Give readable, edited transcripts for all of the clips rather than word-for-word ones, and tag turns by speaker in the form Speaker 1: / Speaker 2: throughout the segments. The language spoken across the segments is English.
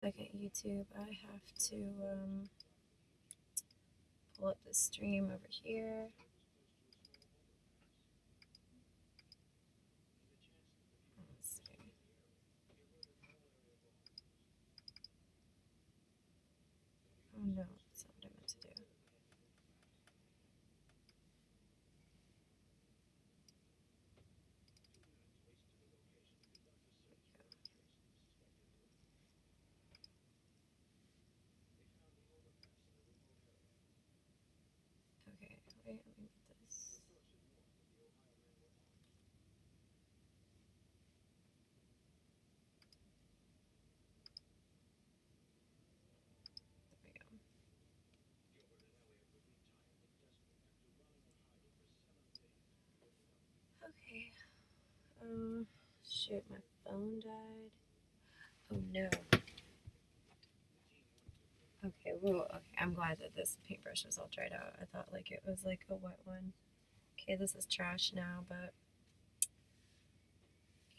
Speaker 1: Second YouTube, I have to pull up the stream over here. Let's see. Oh no, that's not what I meant to do. Okay, wait, let me get this. There we go. Okay. Shoot, my phone died. Oh no. Okay, well, okay, I'm glad that this paintbrush was all dried out. I thought like it was like a wet one. Okay, this is trash now, but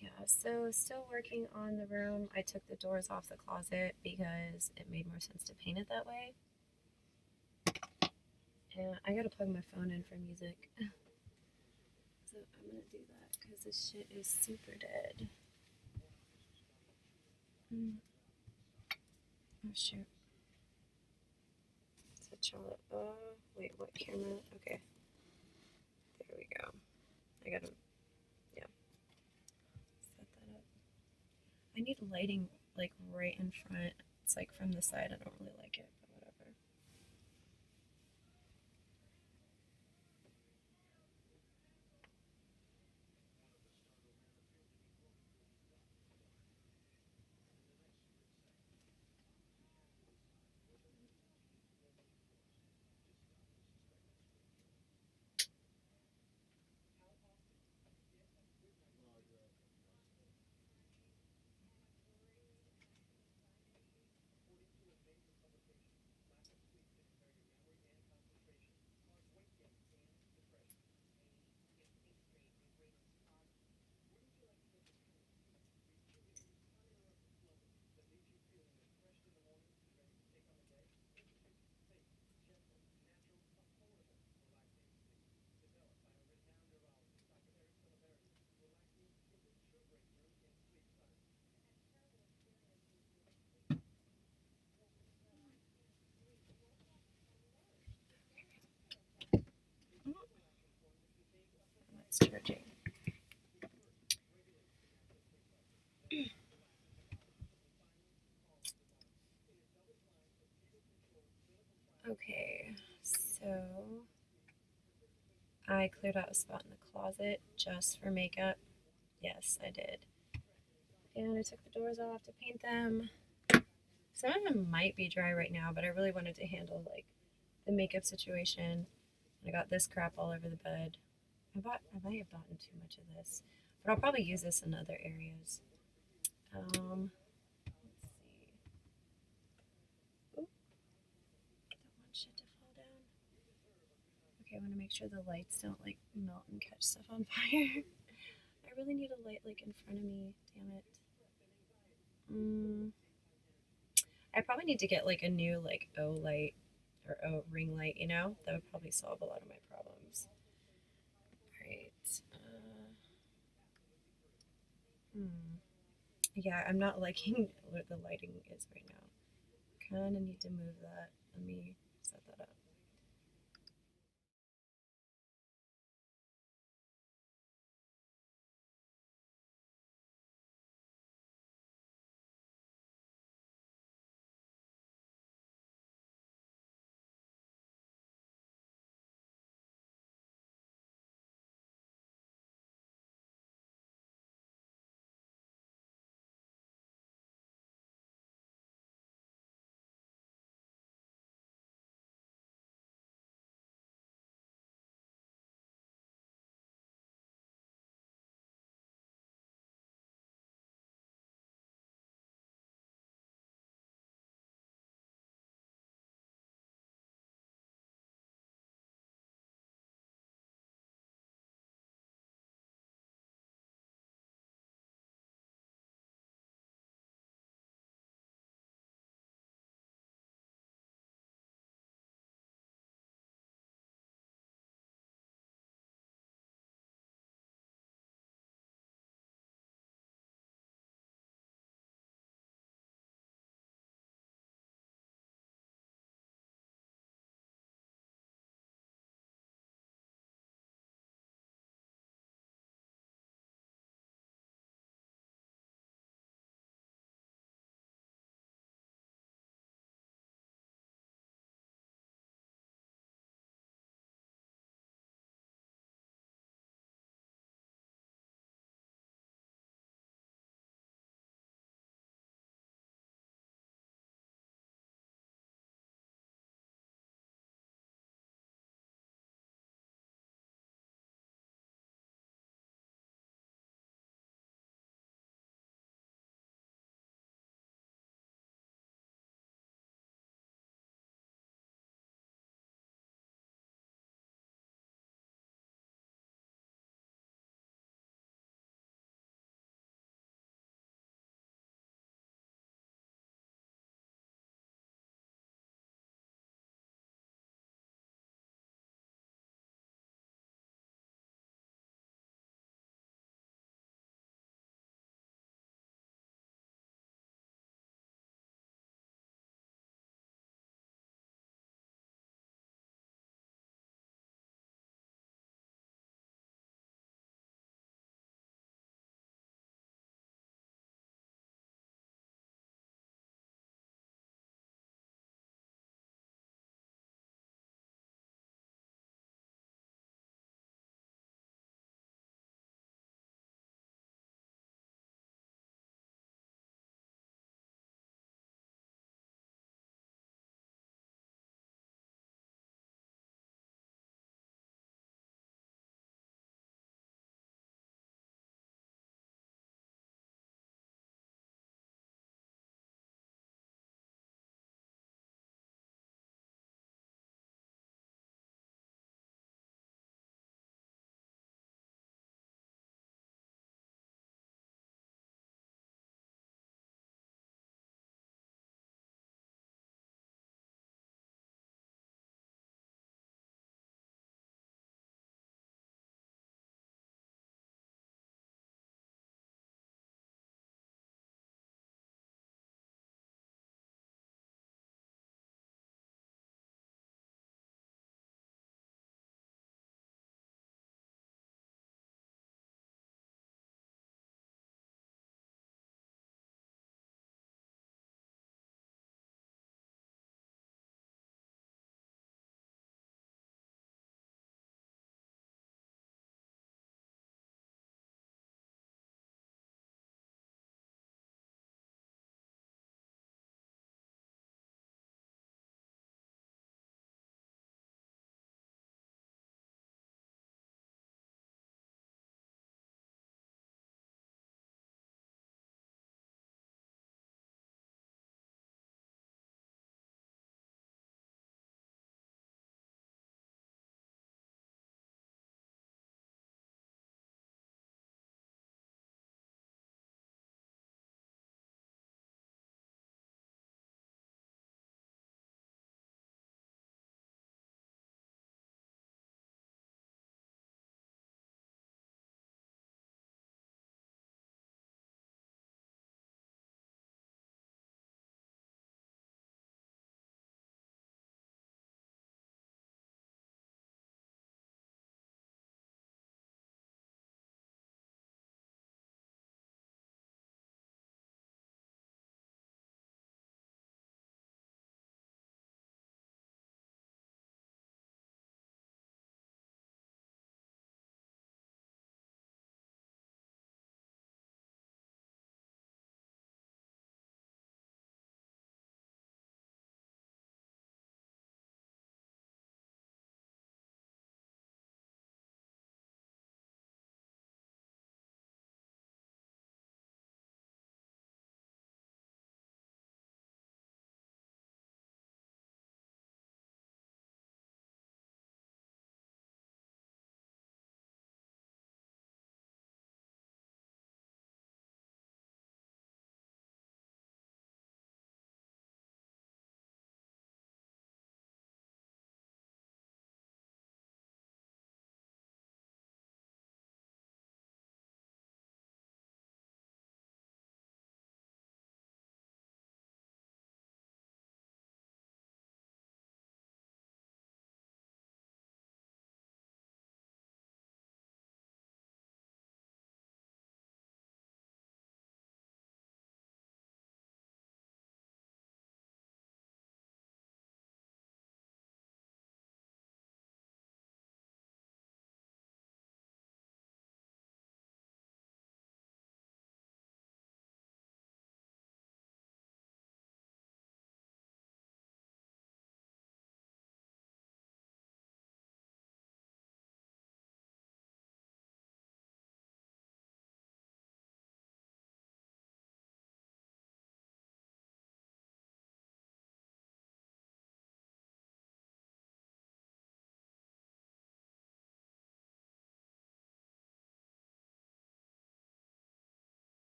Speaker 1: yeah, so still working on the room. I took the doors off the closet because it made more sense to paint it that way. And I gotta plug my phone in for music. So I'm gonna do that because this shit is super dead. Oh shoot. Wait, what camera? Okay. There we go. I gotta, yeah, set that up. I need lighting like right in front. It's like from the side. I don't really like it, but whatever. It's charging. Okay, so I cleared out a spot in the closet just for makeup. Yes, I did. And I took the doors off to paint them. Some of them might be dry right now, but I really wanted to handle like the makeup situation. I got this crap all over the bed. I might have gotten too much of this, but I'll probably use this in other areas. Let's see. Oop, don't want shit to fall down. Okay, I want to make sure the lights don't like melt and catch stuff on fire. I really need a light like in front of me. Damn it. I probably need to get like a new like O light or O ring light. You know, that would probably solve a lot of my problems. All right. Yeah, I'm not liking what the lighting is right now. Kind of need to move that. Let me set that up.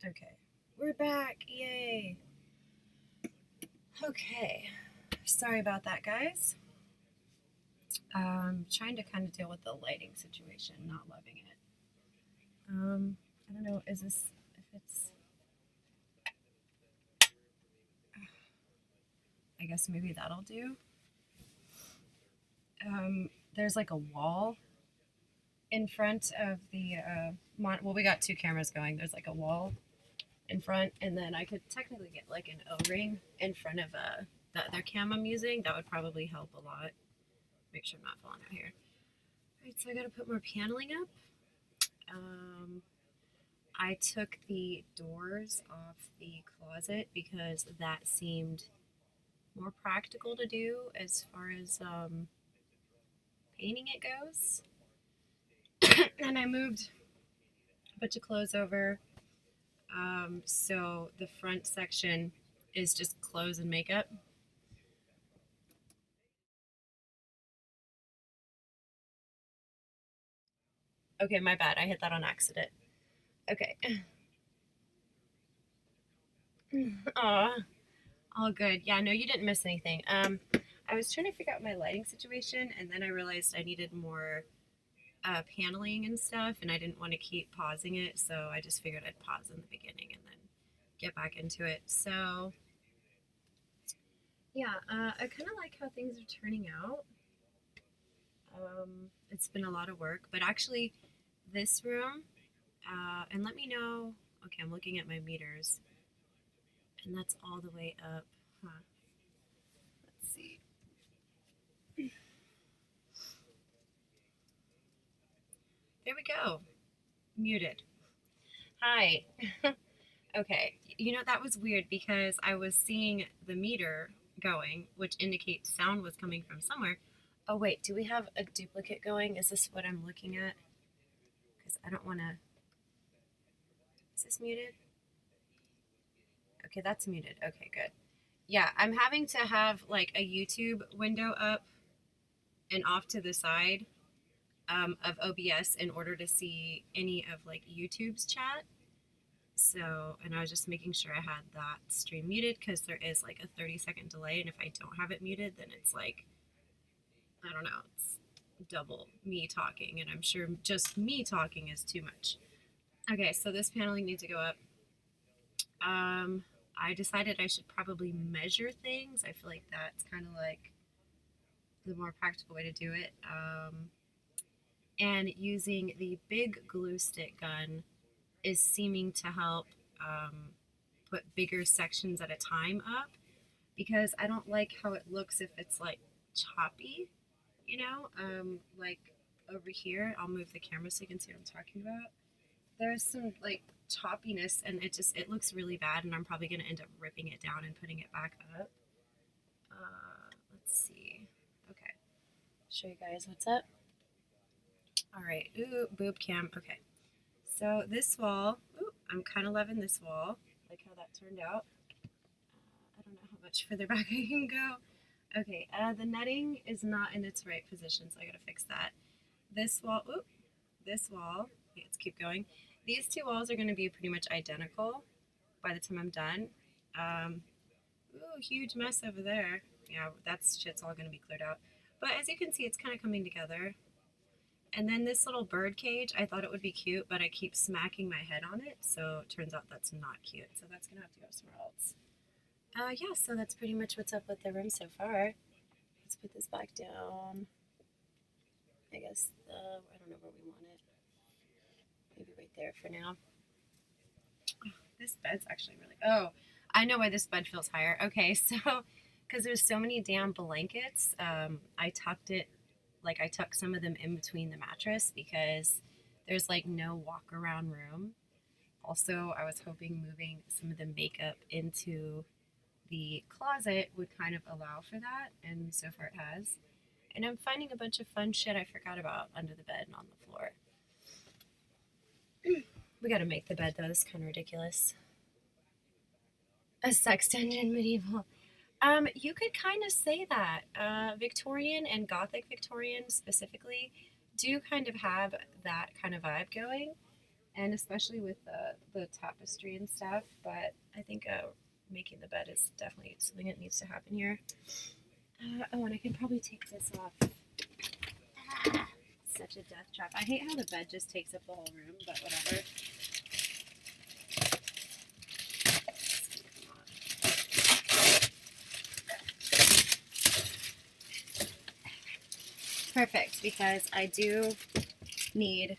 Speaker 1: Okay, we're back. Yay. Okay, sorry about that, guys. Trying to kind of deal with the lighting situation, not loving it. I don't know, is this, if it's, I guess maybe that'll do. There's like a wall in front of the, well, we got two cameras going. There's like a wall in front, and then I could technically get like an O-ring in front of the other cam I'm using. That would probably help a lot. Make sure I'm not falling out here. All right, so I gotta put more paneling up. I took the doors off the closet because that seemed more practical to do as far as painting it goes. And I moved a bunch of clothes over. So the front section is just clothes and makeup. Okay, my bad. I hit that on accident. Okay. Aw, all good. Yeah, no, you didn't miss anything. I was trying to figure out my lighting situation, and then I realized I needed more paneling and stuff, and I didn't want to keep pausing it, so I just figured I'd pause in the beginning and then get back into it. So, yeah, I kind of like how things are turning out. It's been a lot of work, but actually, this room, and let me know. Okay, I'm looking at my meters, and that's all the way up. Huh. Let's see. There we go. Muted. Hi. Okay, you know, that was weird because I was seeing the meter going, which indicates sound was coming from somewhere. Oh, wait, do we have a duplicate going? Is this what I'm looking at? Because I don't want to. Is this muted? Okay, that's muted. Okay, good. Yeah, I'm having to have like a YouTube window up and off to the side of OBS in order to see any of like YouTube's chat. So, and I was just making sure I had that stream muted because there is like a 30-second delay, and if I don't have it muted, then it's like, I don't know, it's double me talking, and I'm sure just me talking is too much. Okay, so this paneling needs to go up. I decided I should probably measure things. I feel like that's kind of like the more practical way to do it. And using the big glue stick gun is seeming to help put bigger sections at a time up, because I don't like how it looks if it's like choppy, you know? Like over here, I'll move the camera so you can see what I'm talking about. There's some like choppiness, and it looks really bad, and I'm probably going to end up ripping it down and putting it back up. Let's see. Okay. Show you guys what's up. All right. Ooh, boob cam. Okay. So this wall, ooh, I'm kind of loving this wall. Like how that turned out. I don't know how much further back I can go. Okay, the netting is not in its right position, so I gotta fix that. This wall, ooh, this wall, okay, let's keep going. These two walls are gonna be pretty much identical by the time I'm done. Ooh, huge mess over there. Yeah, shit's all gonna be cleared out. But as you can see, it's kind of coming together. And then this little bird cage, I thought it would be cute, but I keep smacking my head on it, so it turns out that's not cute. So that's gonna have to go somewhere else. Yeah, so that's pretty much what's up with the room so far. Let's put this back down. I guess I don't know where we want it. Maybe right there for now. Oh, this bed's actually really, oh, I know why this bed feels higher. Okay, so, because there's so many damn blankets, I tucked some of them in between the mattress because there's like no walk around room. Also, I was hoping moving some of the makeup into the closet would kind of allow for that, and so far it has. And I'm finding a bunch of fun shit I forgot about under the bed and on the floor. We gotta make the bed though, this is kind of ridiculous. A sex dungeon medieval. You could kind of say that. Victorian and Gothic Victorian specifically do kind of have that kind of vibe going. and especially with the tapestry and stuff. But I think making the bed is definitely something that needs to happen here. Oh, and I can probably take this off. Such a death trap. I hate how the bed just takes up the whole room, but whatever. Perfect, because I do need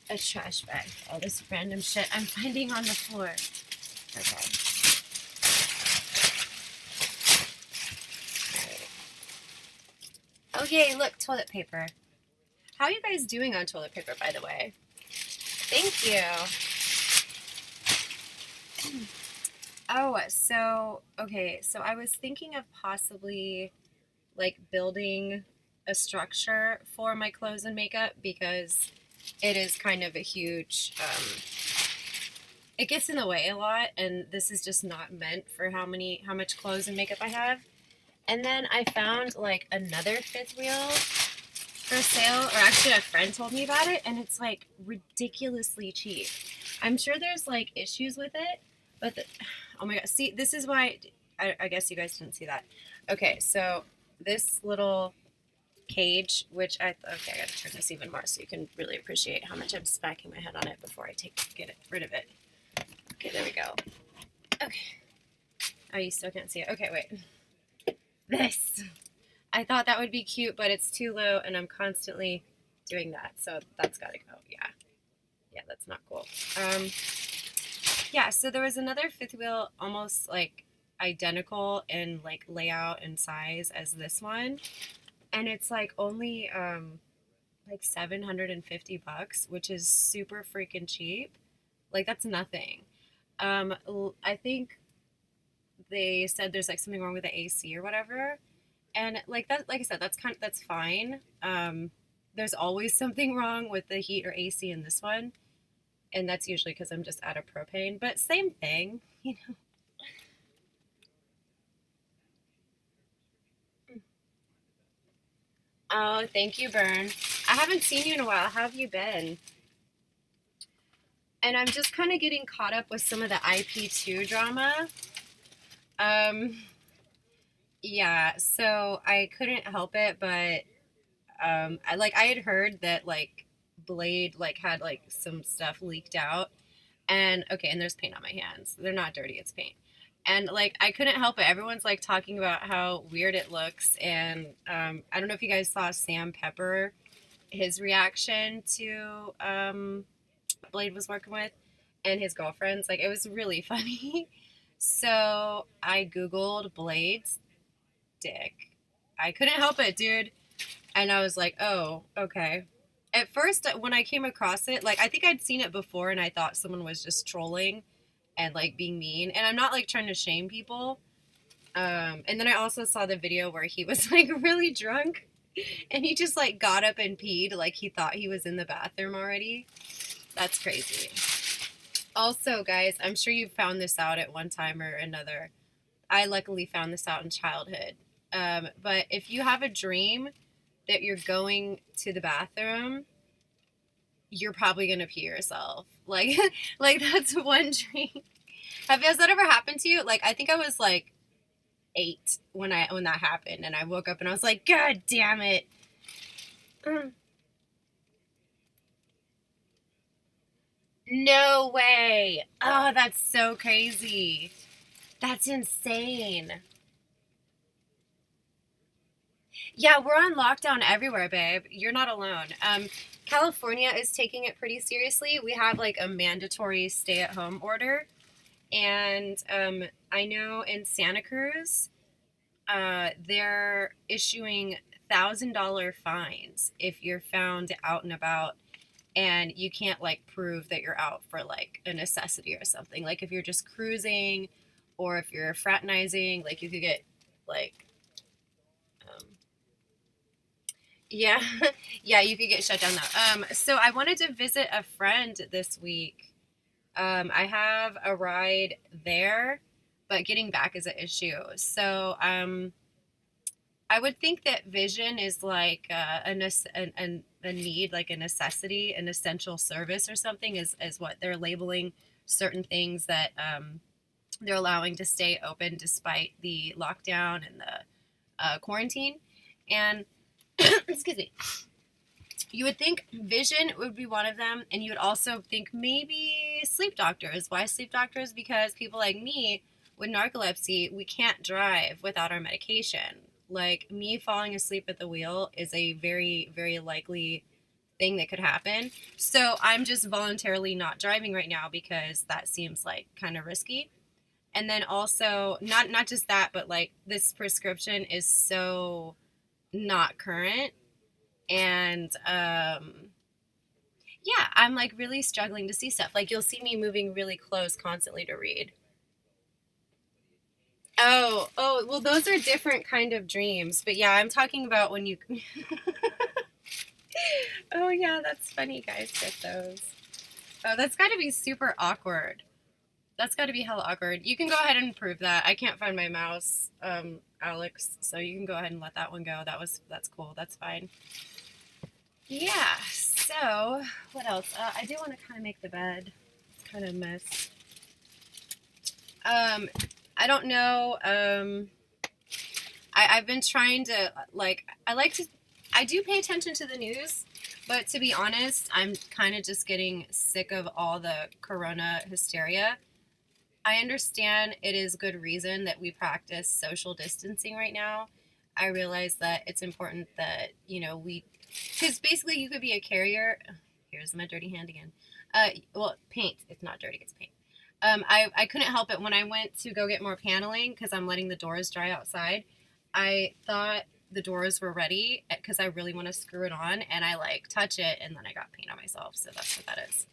Speaker 1: a trash bag for all this random shit I'm finding on the floor. Okay. Right. Okay, look, toilet paper. How are you guys doing on toilet paper, by the way? Thank you. Oh, so, okay, so I was thinking of possibly, like, building a structure for my clothes and makeup because it is kind of a huge, it gets in the way a lot, and this is just not meant for how much clothes and makeup I have. And then I found, like, another fifth wheel for sale, or actually a friend told me about it, and it's, like, ridiculously cheap. I'm sure there's, like, issues with it, but oh my god, see, this is why, I guess you guys didn't see that. Okay, so this little cage, which okay, I gotta turn this even more so you can really appreciate how much I'm smacking my head on it before I get rid of it. Okay, there we go. Okay. Oh, you still can't see it. Okay, wait. This. I thought that would be cute, but it's too low, and I'm constantly doing that, so that's gotta go. Yeah, that's not cool. Yeah, so there was another fifth wheel almost like identical in like layout and size as this one, and it's like only like $750, which is super freaking cheap. Like that's nothing. I think they said there's like something wrong with the AC or whatever, and like that, like I said, that's fine. There's always something wrong with the heat or AC in this one, and that's usually because I'm just out of propane. But same thing, you know. Oh, thank you, Bern. I haven't seen you in a while. How have you been? And I'm just kind of getting caught up with some of the ip2 drama. Yeah, so I couldn't help it, but I had heard that like Blade like had like some stuff leaked out, and okay, and there's paint on my hands. They're not dirty, it's paint. And like I couldn't help it. Everyone's like talking about how weird it looks, and I don't know if you guys saw Sam Pepper, his reaction to Blade was working with, and his girlfriends. Like it was really funny. So I googled Blade's dick. I couldn't help it, dude. And I was like, oh, okay. At first, when I came across it, like I think I'd seen it before, and I thought someone was just trolling and like being mean. And I'm not like trying to shame people. And then I also saw the video where he was like really drunk, and he just like got up and peed like he thought he was in the bathroom already. That's crazy. Also, guys, I'm sure you found this out at one time or another. I luckily found this out in childhood. But if you have a dream that you're going to the bathroom, you're probably gonna pee yourself. Like, like that's one dream. Has that ever happened to you? Like, I think I was like 8 when that happened, and I woke up and I was like, God damn it. No way. Oh, that's so crazy. That's insane. Yeah, we're on lockdown everywhere, babe. You're not alone. California is taking it pretty seriously. We have like a mandatory stay-at-home order, and I know in Santa Cruz, they're issuing $1,000 fines if you're found out and about and you can't like prove that you're out for like a necessity or something. Like if you're just cruising or if you're fraternizing, like you could get like yeah, yeah, you could get shut down though. So I wanted to visit a friend this week. I have a ride there, but getting back is an issue. So I I would think that vision is like a need, like a necessity, an essential service or something, is what they're labeling certain things that they're allowing to stay open despite the lockdown and the quarantine. And excuse me, you would think vision would be one of them, and you would also think maybe sleep doctors. Why sleep doctors? Because people like me with narcolepsy, we can't drive without our medication. Like, me falling asleep at the wheel is a very, very likely thing that could happen. So I'm just voluntarily not driving right now because that seems like kind of risky. And then also, not just that, but like, this prescription is so not current. And yeah, I'm like really struggling to see stuff. Like, you'll see me moving really close constantly to read. Oh, well, those are different kind of dreams. But yeah, I'm talking about when you. Oh yeah, that's funny. Guys get those. Oh, that's got to be super awkward. That's got to be hella awkward. You can go ahead and prove that. I can't find my mouse, Alex. So you can go ahead and let that one go. That's cool. That's fine. Yeah. So what else? I do want to kind of make the bed. It's kind of a mess. I don't know. I've been trying to, like, I do pay attention to the news, but to be honest, I'm kind of just getting sick of all the corona hysteria. I understand it is good reason that we practice social distancing right now. I realize that it's important that, because basically you could be a carrier. Here's my dirty hand again. Well, paint. It's not dirty, it's paint. I couldn't help it when I went to go get more paneling because I'm letting the doors dry outside. I thought the doors were ready because I really want to screw it on, and I like touch it, and then I got paint on myself. So that's what that is.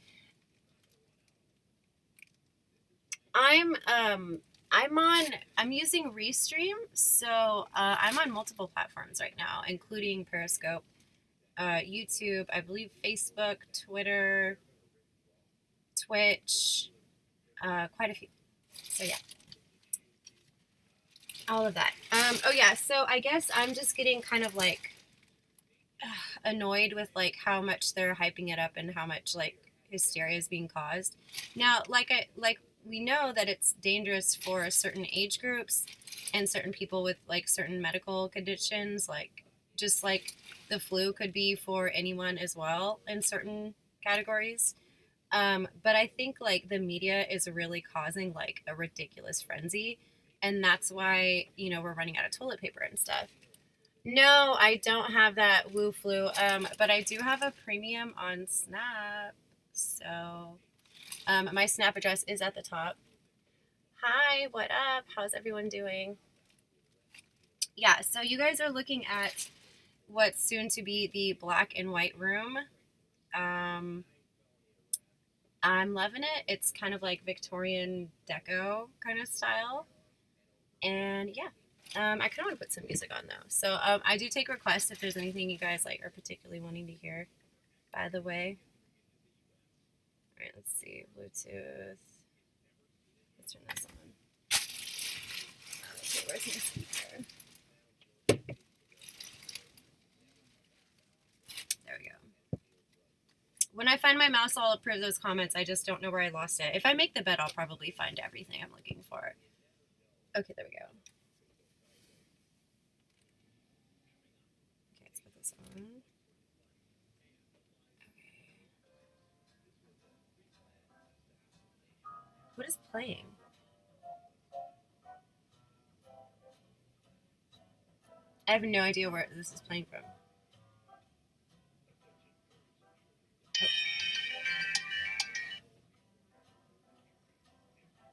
Speaker 1: I'm using Restream, so I'm on multiple platforms right now, including Periscope, YouTube, I believe Facebook, Twitter, Twitch, quite a few. So yeah, all of that. Oh yeah, so I guess I'm just getting kind of like annoyed with like how much they're hyping it up and how much like hysteria is being caused. Now, we know that it's dangerous for certain age groups and certain people with like certain medical conditions, like just like the flu could be for anyone as well in certain categories. But I think like the media is really causing like a ridiculous frenzy, and that's why we're running out of toilet paper and stuff. No, I don't have that woo flu. But I do have a premium on Snap. So, my Snap address is at the top. Hi, what up? How's everyone doing? Yeah, so you guys are looking at what's soon to be the black and white room. I'm loving it. It's kind of like Victorian deco kind of style. And yeah, I kind of want to put some music on though. So I do take requests if there's anything you guys like are particularly wanting to hear. By the way, all right, let's see, Bluetooth. Let's turn this on. Okay, where's my speaker? There we go. When I find my mouse, I'll approve those comments. I just don't know where I lost it. If I make the bed, I'll probably find everything I'm looking for. Okay, there we go. Okay, let's put this on. Okay. What is playing? I have no idea where this is playing from.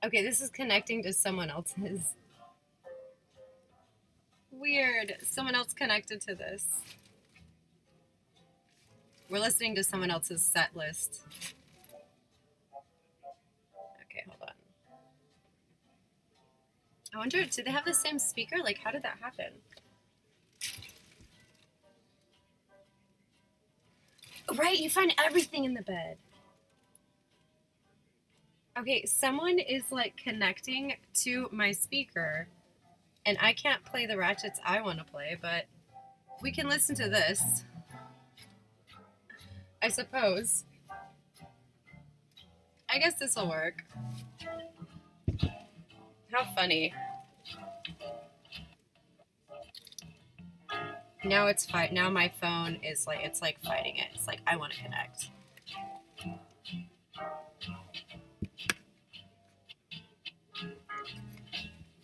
Speaker 1: Okay, this is connecting to someone else's. Weird. Someone else connected to this. We're listening to someone else's set list. Okay, hold on. I wonder, do they have the same speaker? Like, how did that happen? Right, you find everything in the bed. Okay, someone is like connecting to my speaker, And I can't play the ratchets I want to play, but we can listen to this, I suppose. I guess this will work. How funny. Now it's fight. Now my phone is like, it's like fighting it. It's like, I want to connect.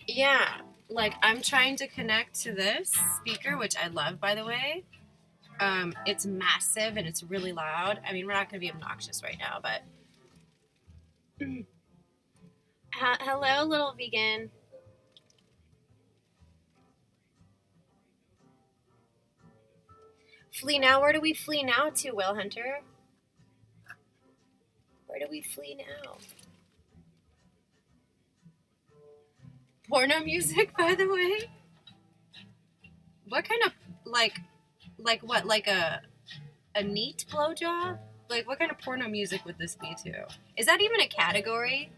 Speaker 1: Yeah, like I'm trying to connect to this speaker, which I love, by the way. It's massive and it's really loud. I mean, we're not going to be obnoxious right now, but hello, little vegan. Flee now. Where do we flee now to, Will Hunter? Where do we flee now? Porno music, by the way. What kind of like what? Like a neat blowjob? Like what kind of porno music would this be to? Is that even a category?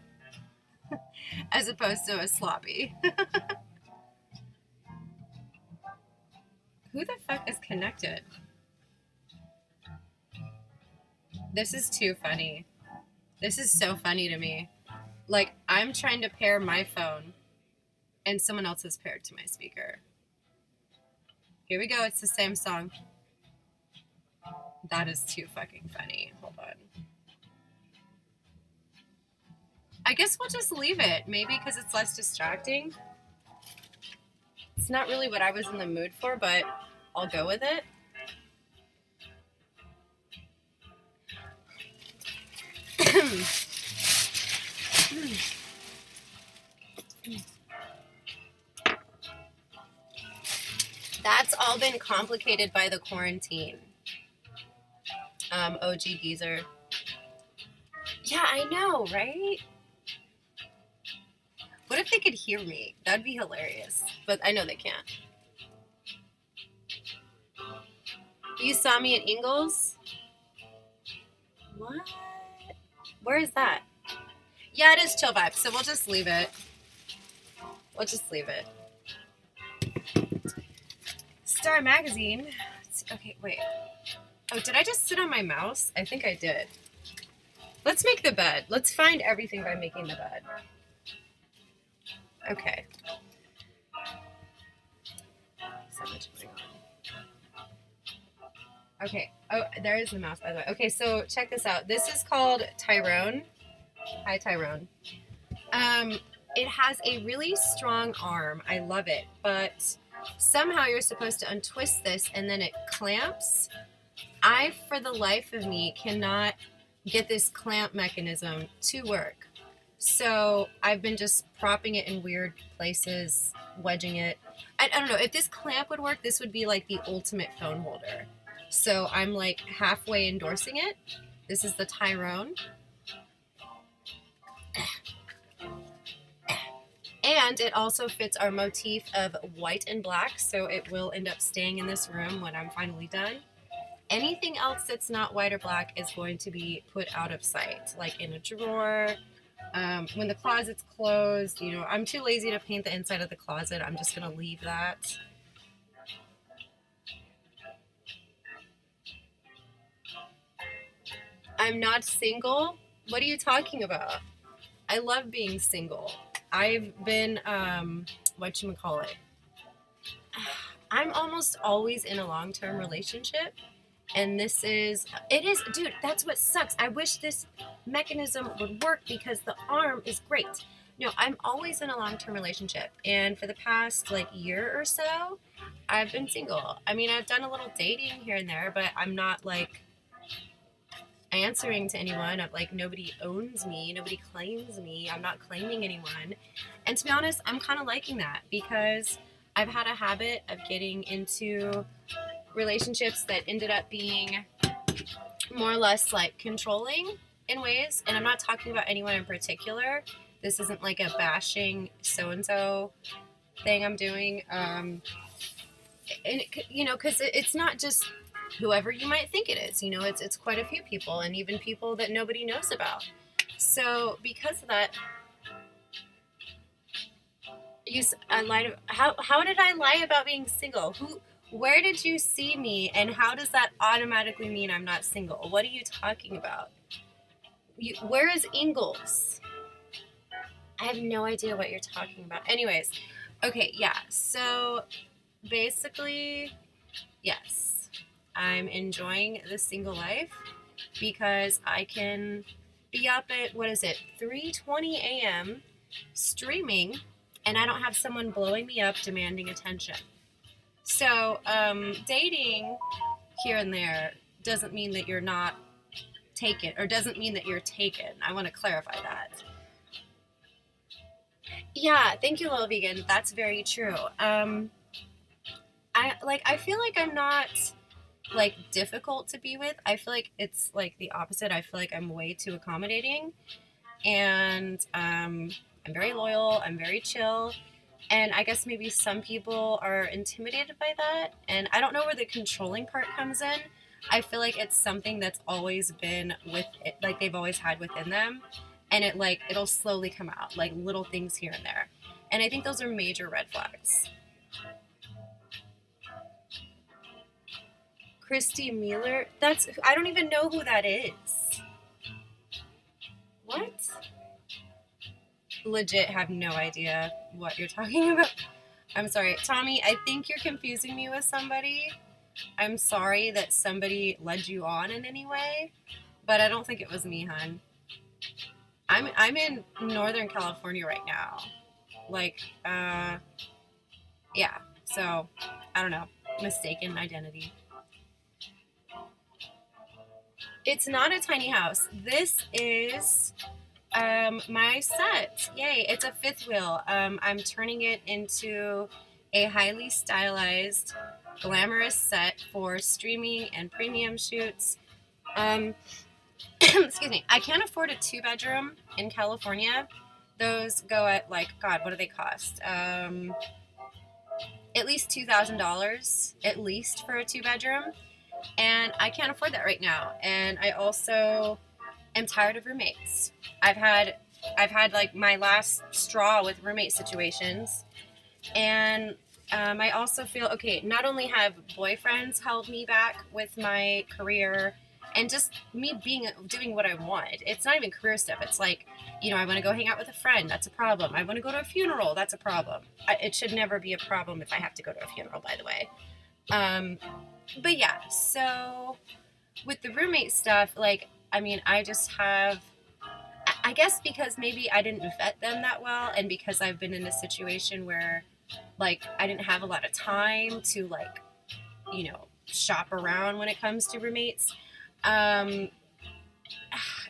Speaker 1: As opposed to a sloppy. Who the fuck is connected? This is too funny. This is so funny to me. Like, I'm trying to pair my phone and someone else is paired to my speaker. Here we go. It's the same song. That is too fucking funny. Hold on. I guess we'll just leave it. Maybe because it's less distracting. It's not really what I was in the mood for, but I'll go with it. That's all been complicated by the quarantine. OG geezer. Yeah, I know, right? What if they could hear me? That'd be hilarious. But I know they can't. You saw me at Ingles? What? Where is that? Yeah, it is chill vibes, so we'll just leave it. We'll just leave it. Star Magazine. Okay, wait. Oh, did I just sit on my mouse? I think I did. Let's make the bed. Let's find everything by making the bed. Okay. So much going on. Okay. Oh, there is the mouse, by the way. Okay, so check this out. This is called Tyrone. Hi, Tyrone. It has a really strong arm. I love it, but somehow you're supposed to untwist this and then it clamps. I, for the life of me, cannot get this clamp mechanism to work. So I've been just propping it in weird places, wedging it. I don't know. If this clamp would work, this would be like the ultimate phone holder. So I'm like halfway endorsing it. This is the Tyrone. And it also fits our motif of white and black, so it will end up staying in this room when I'm finally done. Anything else that's not white or black is going to be put out of sight, like in a drawer. When the closet's closed, you know, I'm too lazy to paint the inside of the closet. I'm just going to leave that. I'm not single? What are you talking about? I love being single. I've been, whatchamacallit? I'm almost always in a long-term relationship. And it is, dude, that's what sucks. I wish this mechanism would work because the arm is great. No, I'm always in a long-term relationship. And for the past, like, year or so, I've been single. I mean, I've done a little dating here and there, but I'm not, like, answering to anyone. I'm like, nobody owns me, nobody claims me, I'm not claiming anyone. And to be honest, I'm kind of liking that because I've had a habit of getting into relationships that ended up being more or less like controlling in ways. And I'm not talking about anyone in particular. This isn't like a bashing so-and-so thing I'm doing. And you know, because it's not just whoever you might think it is, you know, it's quite a few people and even people that nobody knows about. So because of that, I lied. How did I lie about being single? Where did you see me, and how does that automatically mean I'm not single? What are you talking about? Where is Ingalls? I have no idea what you're talking about. Anyways, okay, yeah. So basically, yes, I'm enjoying the single life because I can be up at, what is it, 3:20 a.m. streaming, and I don't have someone blowing me up demanding attention. So dating here and there doesn't mean that you're not taken, or doesn't mean that you're taken. I want to clarify that. Yeah, thank you, Little Vegan. That's very true. I feel like I'm not like difficult to be with. I feel like it's like the opposite. I feel like I'm way too accommodating, and I'm very loyal. I'm very chill, and I guess maybe some people are intimidated by that. And I don't know where the controlling part comes in. I feel like it's something that's always been with it, like they've always had within them, and it'll slowly come out, like little things here and there. And I think those are major red flags. Christy Mueller? I don't even know who that is. What? Legit have no idea what you're talking about. I'm sorry. Tommy, I think you're confusing me with somebody. I'm sorry that somebody led you on in any way, but I don't think it was me, hon. I'm in Northern California right now. Yeah. So, I don't know. Mistaken identity. It's not a tiny house. This is my set. Yay, it's a fifth wheel. I'm turning it into a highly stylized, glamorous set for streaming and premium shoots. Excuse me. I can't afford a 2-bedroom in California. Those go at God, what do they cost? At least $2,000, at least for a 2-bedroom. And I can't afford that right now. And I also am tired of roommates. I've had like my last straw with roommate situations, and I also feel okay. Not only have boyfriends held me back with my career and just me doing what I want. It's not even career stuff. It's like, I want to go hang out with a friend. That's a problem. I want to go to a funeral. That's a problem. It should never be a problem if I have to go to a funeral, by the way. But yeah, so with the roommate stuff, I just have, I guess because maybe I didn't vet them that well, and because I've been in a situation where, I didn't have a lot of time to, shop around when it comes to roommates.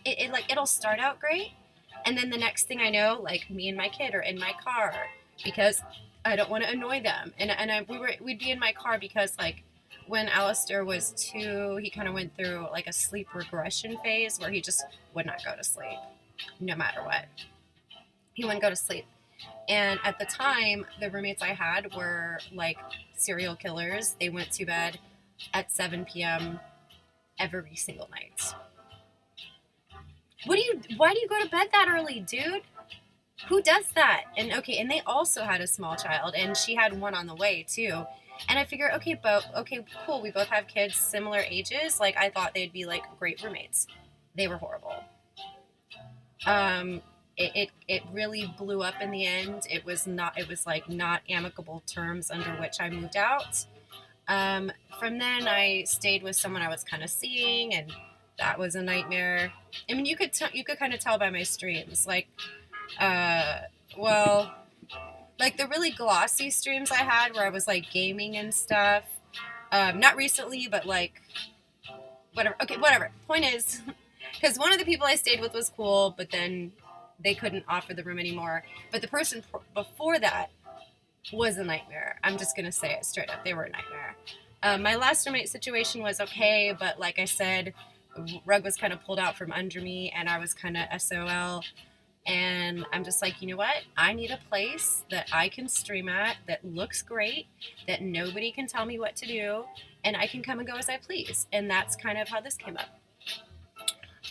Speaker 1: It'll start out great, and then the next thing I know, me and my kid are in my car because I don't want to annoy them, and we'd be in my car because, when Alistair was 2, he kind of went through a sleep regression phase where he just would not go to sleep, no matter what. He wouldn't go to sleep. And at the time, the roommates I had were serial killers. They went to bed at 7 p.m. every single night. Why do you go to bed that early, dude? Who does that? And they also had a small child, and she had one on the way too. And I figure, okay, cool. We both have kids similar ages. I thought they'd be great roommates. They were horrible. It really blew up in the end. It was not amicable terms under which I moved out. From then I stayed with someone I was kind of seeing, and that was a nightmare. I mean, you could kind of tell by my streams, the really glossy streams I had where I was gaming and stuff. Not recently, but whatever. Okay, whatever. Point is, because one of the people I stayed with was cool, but then they couldn't offer the room anymore. But the person before that was a nightmare. I'm just going to say it straight up. They were a nightmare. My last roommate situation was okay, but like I said, rug was kind of pulled out from under me, and I was kind of SOL. And I'm just you know what? I need a place that I can stream at, that looks great, that nobody can tell me what to do, and I can come and go as I please. And that's kind of how this came up.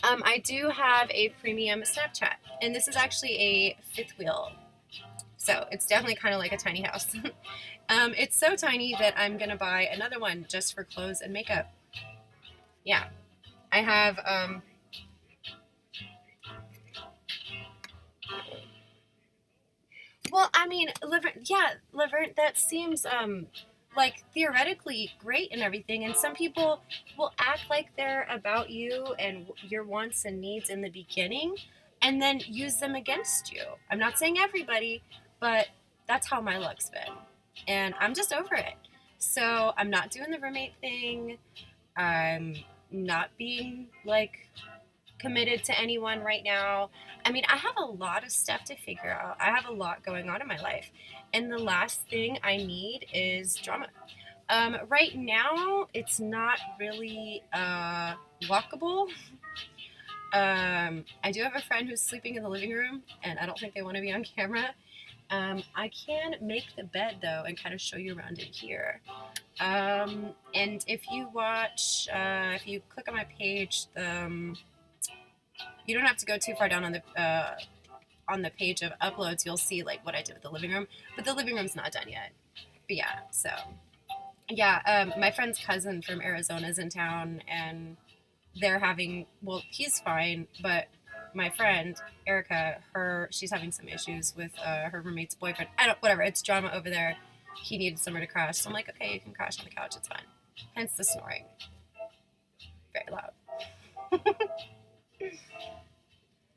Speaker 1: I do have a premium Snapchat, and this is actually a fifth wheel So it's definitely kind of like a tiny house. It's so tiny that I'm gonna buy another one just for clothes and makeup. Yeah, I have well, I mean, Laverne, that seems like theoretically great and everything, and some people will act like they're about you and your wants and needs in the beginning, and then use them against you. I'm not saying everybody, but that's how my luck's been, and I'm just over it. So I'm not doing the roommate thing. I'm not being like committed to anyone right now. I mean, I have a lot of stuff to figure out. I have a lot going on in my life. And the last thing I need is drama. Right now, it's not really walkable. I do have a friend who's sleeping in the living room, and I don't think they want to be on camera. I can make the bed, though, and kind of show you around in here. And if you watch, if you click on my page, you don't have to go too far down on the page of uploads. You'll see like what I did with the living room, but the living room's not done yet. But yeah, so yeah, my friend's cousin from Arizona is in town, and they're having, well, he's fine, but my friend Erica, she's having some issues with her roommate's boyfriend. I don't, whatever. It's drama over there. He needed somewhere to crash, so I'm like, okay, you can crash on the couch. It's fine. Hence the snoring, very loud.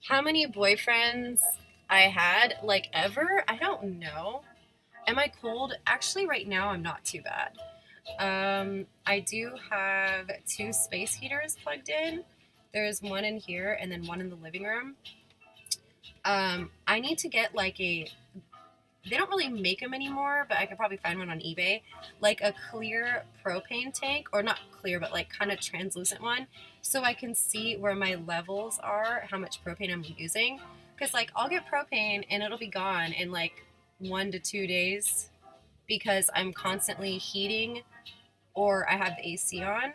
Speaker 1: How many boyfriends I had, like ever? I don't know. Am I cold? Actually, right now I'm not too bad. I do have 2 space heaters plugged in. There's one in here and then one in the living room. I need to get like they don't really make them anymore, but I could probably find one on eBay, like a clear propane tank, or not clear, but like kind of translucent one, so I can see where my levels are, how much propane I'm using. Because like I'll get propane and it'll be gone in like 1 to 2 days because I'm constantly heating or I have the AC on.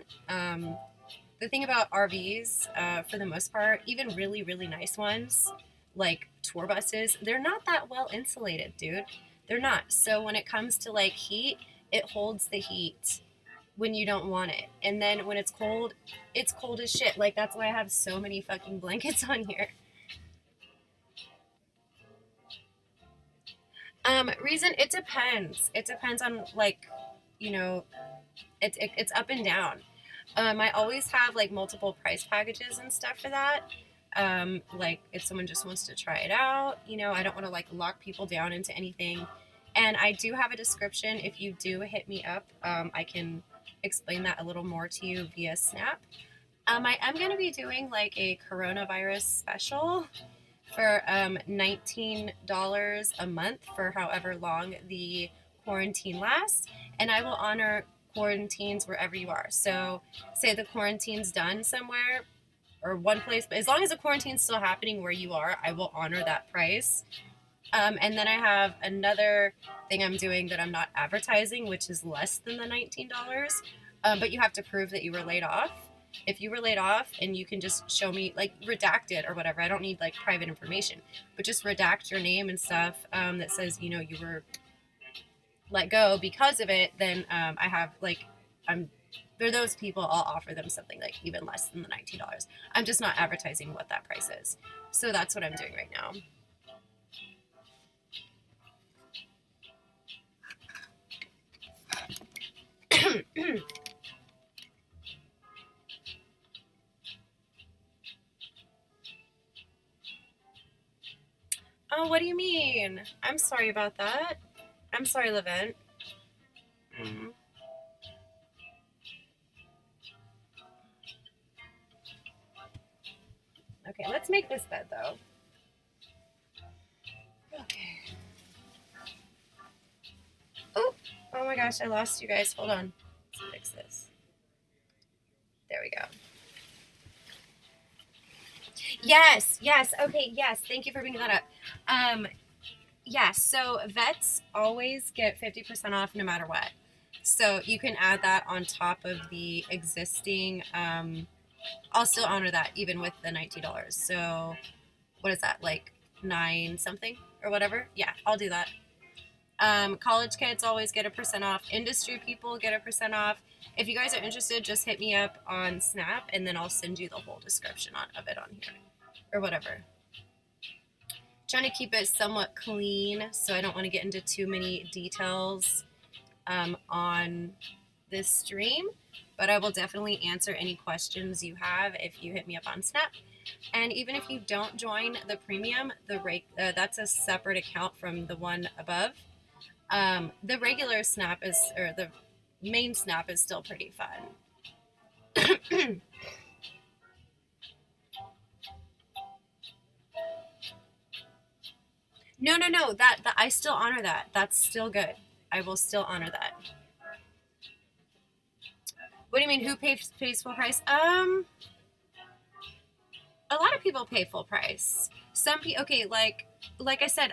Speaker 1: The thing about RVs, for the most part, even really, really nice ones, like tour buses, they're not that well insulated, dude. They're not. So when it comes to like heat, it holds the heat when you don't want it. And then when it's cold as shit. Like that's why I have so many fucking blankets on here. Reason, it depends. It depends on like, you know, it's up and down. I always have like multiple price packages and stuff for that. Like if someone just wants to try it out, I don't want to like lock people down into anything. And I do have a description. If you do hit me up, I can explain that a little more to you via Snap. I am going to be doing like a coronavirus special for $19 a month for however long the quarantine lasts. And I will honor quarantines wherever you are. So say the quarantine's done somewhere or one place, but as long as the quarantine's still happening where you are, I will honor that price. And then I have another thing I'm doing that I'm not advertising, which is less than the $19. But you have to prove that you were laid off. If you were laid off and you can just show me, like, redact it or whatever, I don't need, like, private information, but just redact your name and stuff that says, you were let go because of it, then I have, like, for those people, I'll offer them something, like, even less than the $19. I'm just not advertising what that price is. So that's what I'm doing right now. Oh, what do you mean? I'm sorry about that. I'm sorry, Levent. Okay, let's make this bed, though. Okay. Oh my gosh, I lost you guys. Hold on. Let's fix this. There we go. Yes. Okay, yes. Thank you for bringing that up. Yes, so vets always get 50% off no matter what. So you can add that on top of the existing. I'll still honor that even with the $19. So what is that, like 9 something or whatever? Yeah, I'll do that. College kids always get a percent off. Industry people get a percent off. If you guys are interested, just hit me up on Snap, and then I'll send you the whole description of it on here, or whatever. Trying to keep it somewhat clean, so I don't want to get into too many details on this stream, but I will definitely answer any questions you have if you hit me up on Snap. And even if you don't join the premium, that's a separate account from the one above. The regular Snap or the main Snap is still pretty fun. No. That I still honor that. That's still good. I will still honor that. What do you mean? Who pays full price? A lot of people pay full price. Some people, okay, like I said,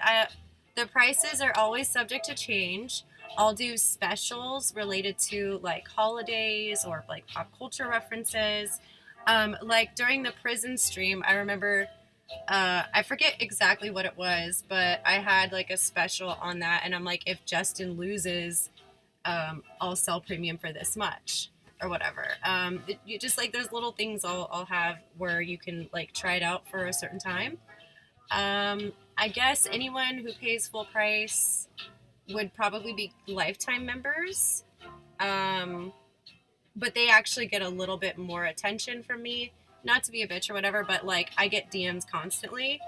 Speaker 1: the prices are always subject to change. I'll do specials related to like holidays or like pop culture references. Like during the prison stream, I remember, I forget exactly what it was, but I had like a special on that, and I'm like, if Justin loses, I'll sell premium for this much or whatever. You just like, there's little things I'll have where you can like try it out for a certain time. I guess anyone who pays full price would probably be lifetime members. But they actually get a little bit more attention from me. Not to be a bitch or whatever, but like I get DMs constantly,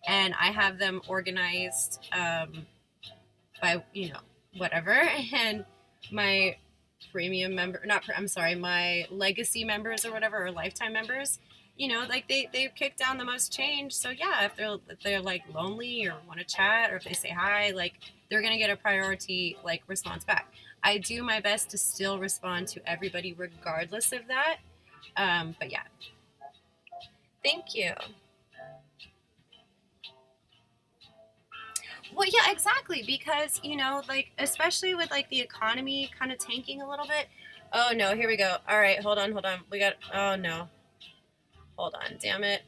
Speaker 1: and I have them organized by, you know, whatever. And my premium member, not, I'm sorry, my legacy members or whatever, or lifetime members, you know, like they've kicked down the most change. So yeah, if they're like lonely or want to chat, or if they say hi, like they're gonna get a priority like response back. I do my best to still respond to everybody regardless of that. But yeah, thank you. Well, yeah, exactly, because you know, like especially with like the economy kind of tanking a little bit. Oh no, here we go. All right, hold on. We got. Oh no, hold on. Damn it.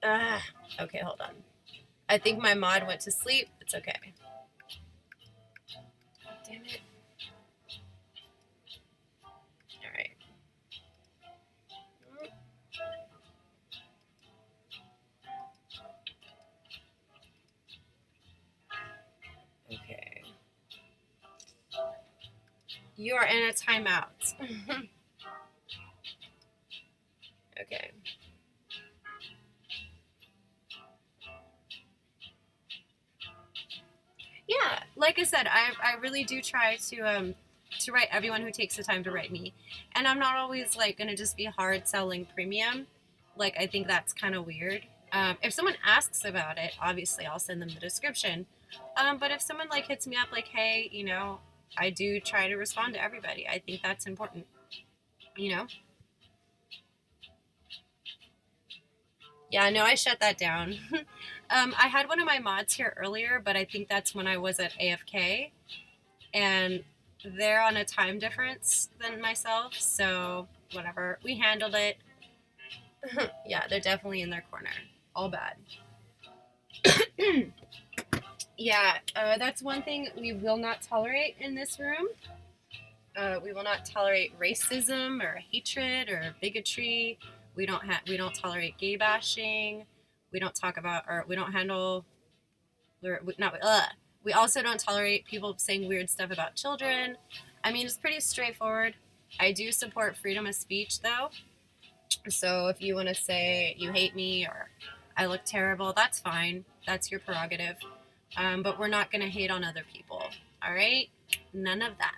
Speaker 1: Ah, okay, hold on. I think my mod went to sleep. It's okay. Damn it. All right. Okay. You are in a timeout. Okay. Yeah, like I said, I really do try to write everyone who takes the time to write me, and I'm not always like gonna just be hard selling premium. Like I think that's kind of weird. If someone asks about it, obviously I'll send them the description. But if someone like hits me up like, hey, you know, I do try to respond to everybody. I think that's important. You know. Yeah, no, I shut that down. I had one of my mods here earlier, but I think that's when I was at AFK, and they're on a time difference than myself, so whatever. We handled it. Yeah, they're definitely in their corner. All bad. Yeah, that's one thing we will not tolerate in this room. We will not tolerate racism or hatred or bigotry. We don't tolerate gay bashing. We don't talk about, or we don't handle, not we also don't tolerate people saying weird stuff about children. I mean, it's pretty straightforward. I do support freedom of speech though. So if you want to say you hate me or I look terrible, that's fine. That's your prerogative. But we're not going to hate on other people. All right? None of that.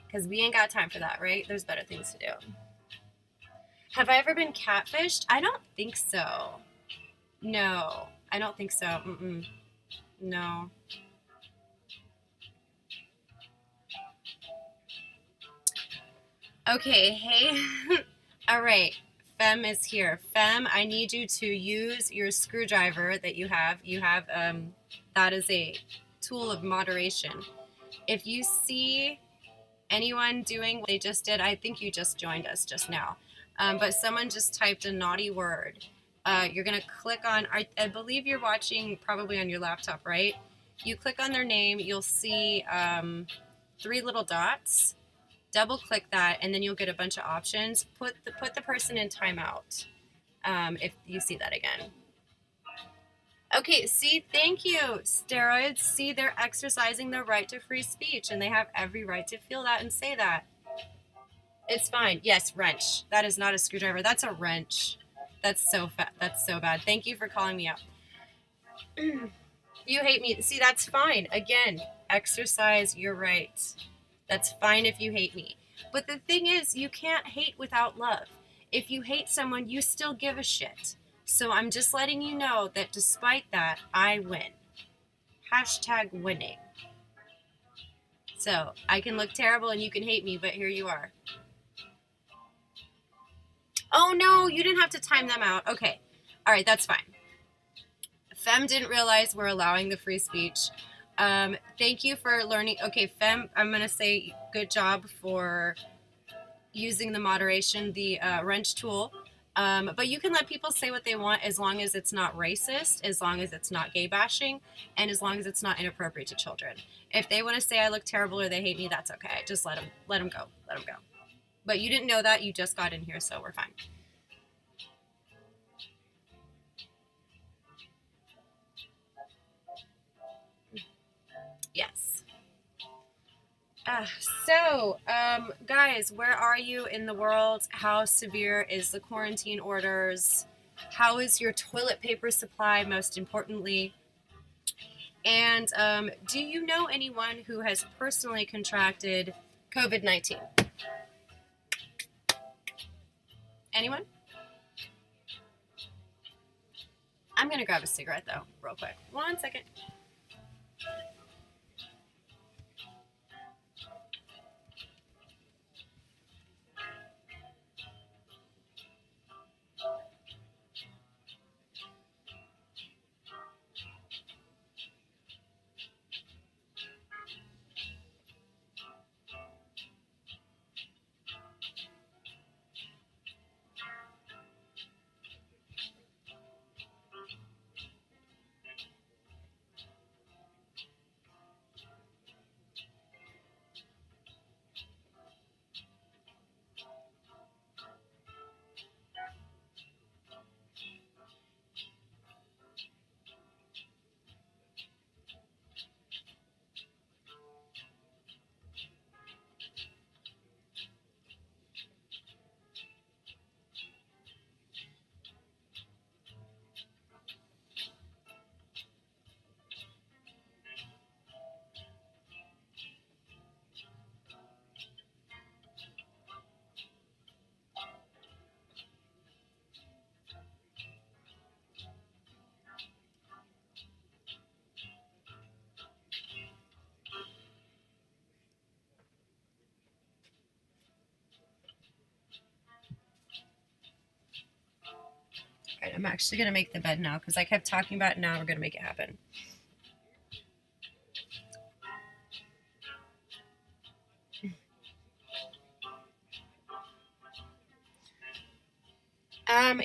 Speaker 1: Because we ain't got time for that, right? There's better things to do. Have I ever been catfished? I don't think so. No, I don't think so. Mm-mm. No. Okay, hey. All right. Fem is here. Fem, I need you to use your screwdriver that you have. That is a tool of moderation. If you see anyone doing what they just did, I think you just joined us just now. But someone just typed a naughty word, You're going to click on, I believe you're watching probably on your laptop, right? You click on their name, you'll see 3 little dots. Double click that, and then you'll get a bunch of options. Put the person in timeout if you see that again. Okay, see, thank you, steroids. See, they're exercising their right to free speech, and they have every right to feel that and say that. It's fine. Yes, wrench. That is not a screwdriver. That's a wrench. That's so That's so bad. Thank you for calling me out. You hate me. See, that's fine. Again, exercise your right. That's fine if you hate me. But the thing is, you can't hate without love. If you hate someone, you still give a shit. So I'm just letting you know that despite that, I win. Hashtag winning. So I can look terrible and you can hate me, but here you are. Oh no, you didn't have to time them out. Okay. All right, that's fine. Fem didn't realize we're allowing the free speech. Thank you for learning. Okay, Fem, I'm going to say good job for using the moderation, the wrench tool. But you can let people say what they want as long as it's not racist, as long as it's not gay bashing, and as long as it's not inappropriate to children. If they want to say I look terrible or they hate me, that's okay. Just let them go. Let them go. But you didn't know that. You just got in here, so we're fine. Yes. Guys, where are you in the world? How severe is the quarantine orders? How is your toilet paper supply, most importantly? And do you know anyone who has personally contracted COVID-19? Anyone? I'm going to grab a cigarette, though, real quick. 1 second. All right, I'm actually going to make the bed now because I kept talking about it. Now we're going to make it happen.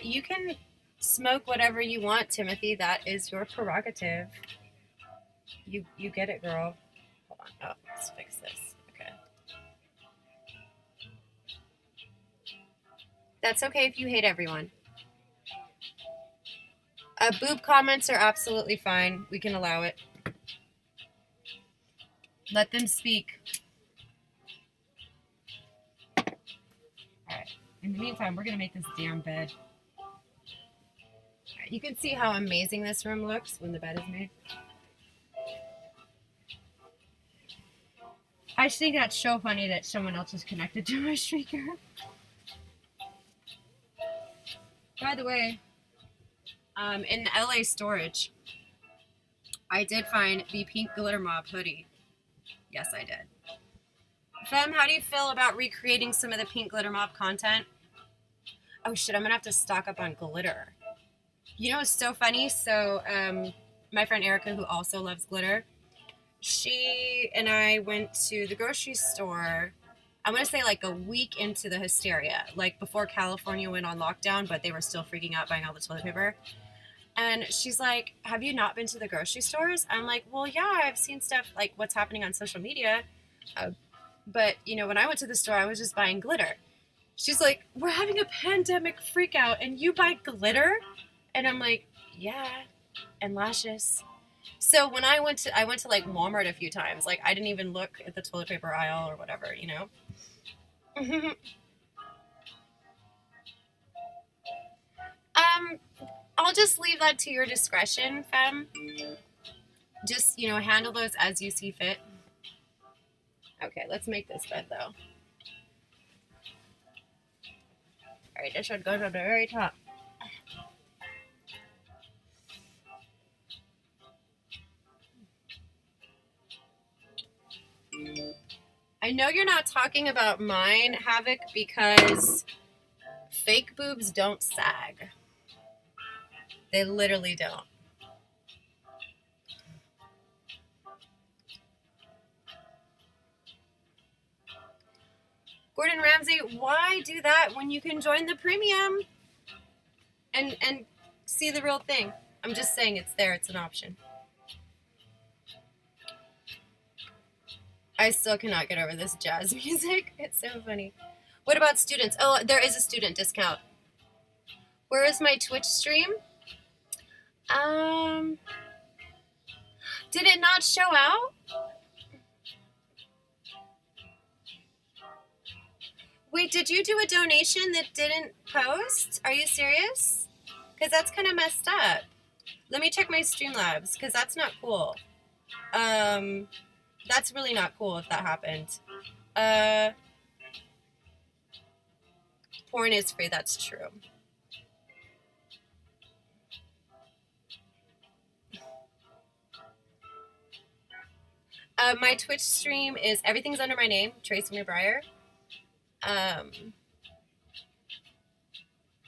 Speaker 1: You can smoke whatever you want, Timothy. That is your prerogative. You get it, girl. Hold on. Oh, let's fix this. Okay. That's okay if you hate everyone. Boob comments are absolutely fine. We can allow it. Let them speak. Alright. In the meantime, we're going to make this damn bed. Alright, you can see how amazing this room looks when the bed is made. I just think that's so funny that someone else is connected to my streaker. By the way, in the LA storage, I did find the pink glitter mob hoodie. Yes, I did. Fem, how do you feel about recreating some of the pink glitter mob content? Oh shit, I'm gonna have to stock up on glitter. You know, it's so funny. So, my friend Erica, who also loves glitter, she and I went to the grocery store I want to say like a week into the hysteria, like before California went on lockdown, but they were still freaking out buying all the toilet paper. And she's like, have you not been to the grocery stores? I'm like, well, yeah, I've seen stuff like what's happening on social media. Uh, but, you know, when I went to the store, I was just buying glitter. She's like, we're having a pandemic freak out and you buy glitter? And I'm like, yeah, and lashes. So when I went to like Walmart a few times. Like I didn't even look at the toilet paper aisle or whatever, you know? um, I'll just leave that to your discretion, femme. Just, you know, handle those as you see fit. Okay, let's make this bed though. Alright, this should go to the very top. I know you're not talking about mine, Havoc, because fake boobs don't sag. They literally don't. Gordon Ramsay, why do that when you can join the premium and see the real thing? I'm just saying it's there. It's an option. I still cannot get over this jazz music. It's so funny. What about students? Oh, there is a student discount. Where is my Twitch stream? Did it not show out? Wait, did you do a donation that didn't post? Are you serious? Because that's kind of messed up. Let me check my Streamlabs, because that's not cool. That's really not cool if that happened. Porn is free, that's true. My Twitch stream is, everything's under my name, Tracy Mariebriare.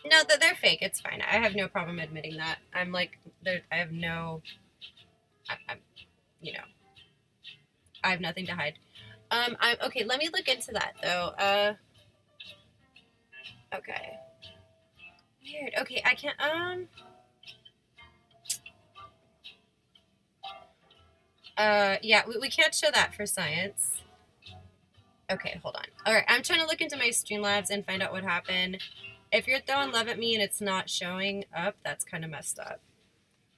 Speaker 1: No, they're fake. It's fine. I have no problem admitting that. I'm like, I have no, I'm, you know, I have nothing to hide. Okay, let me look into that though. Okay. Weird. Okay, I can't, yeah, we can't show that for science. Okay, hold on. All right, I'm trying to look into my Streamlabs and find out what happened. If you're throwing love at me and it's not showing up, that's kind of messed up.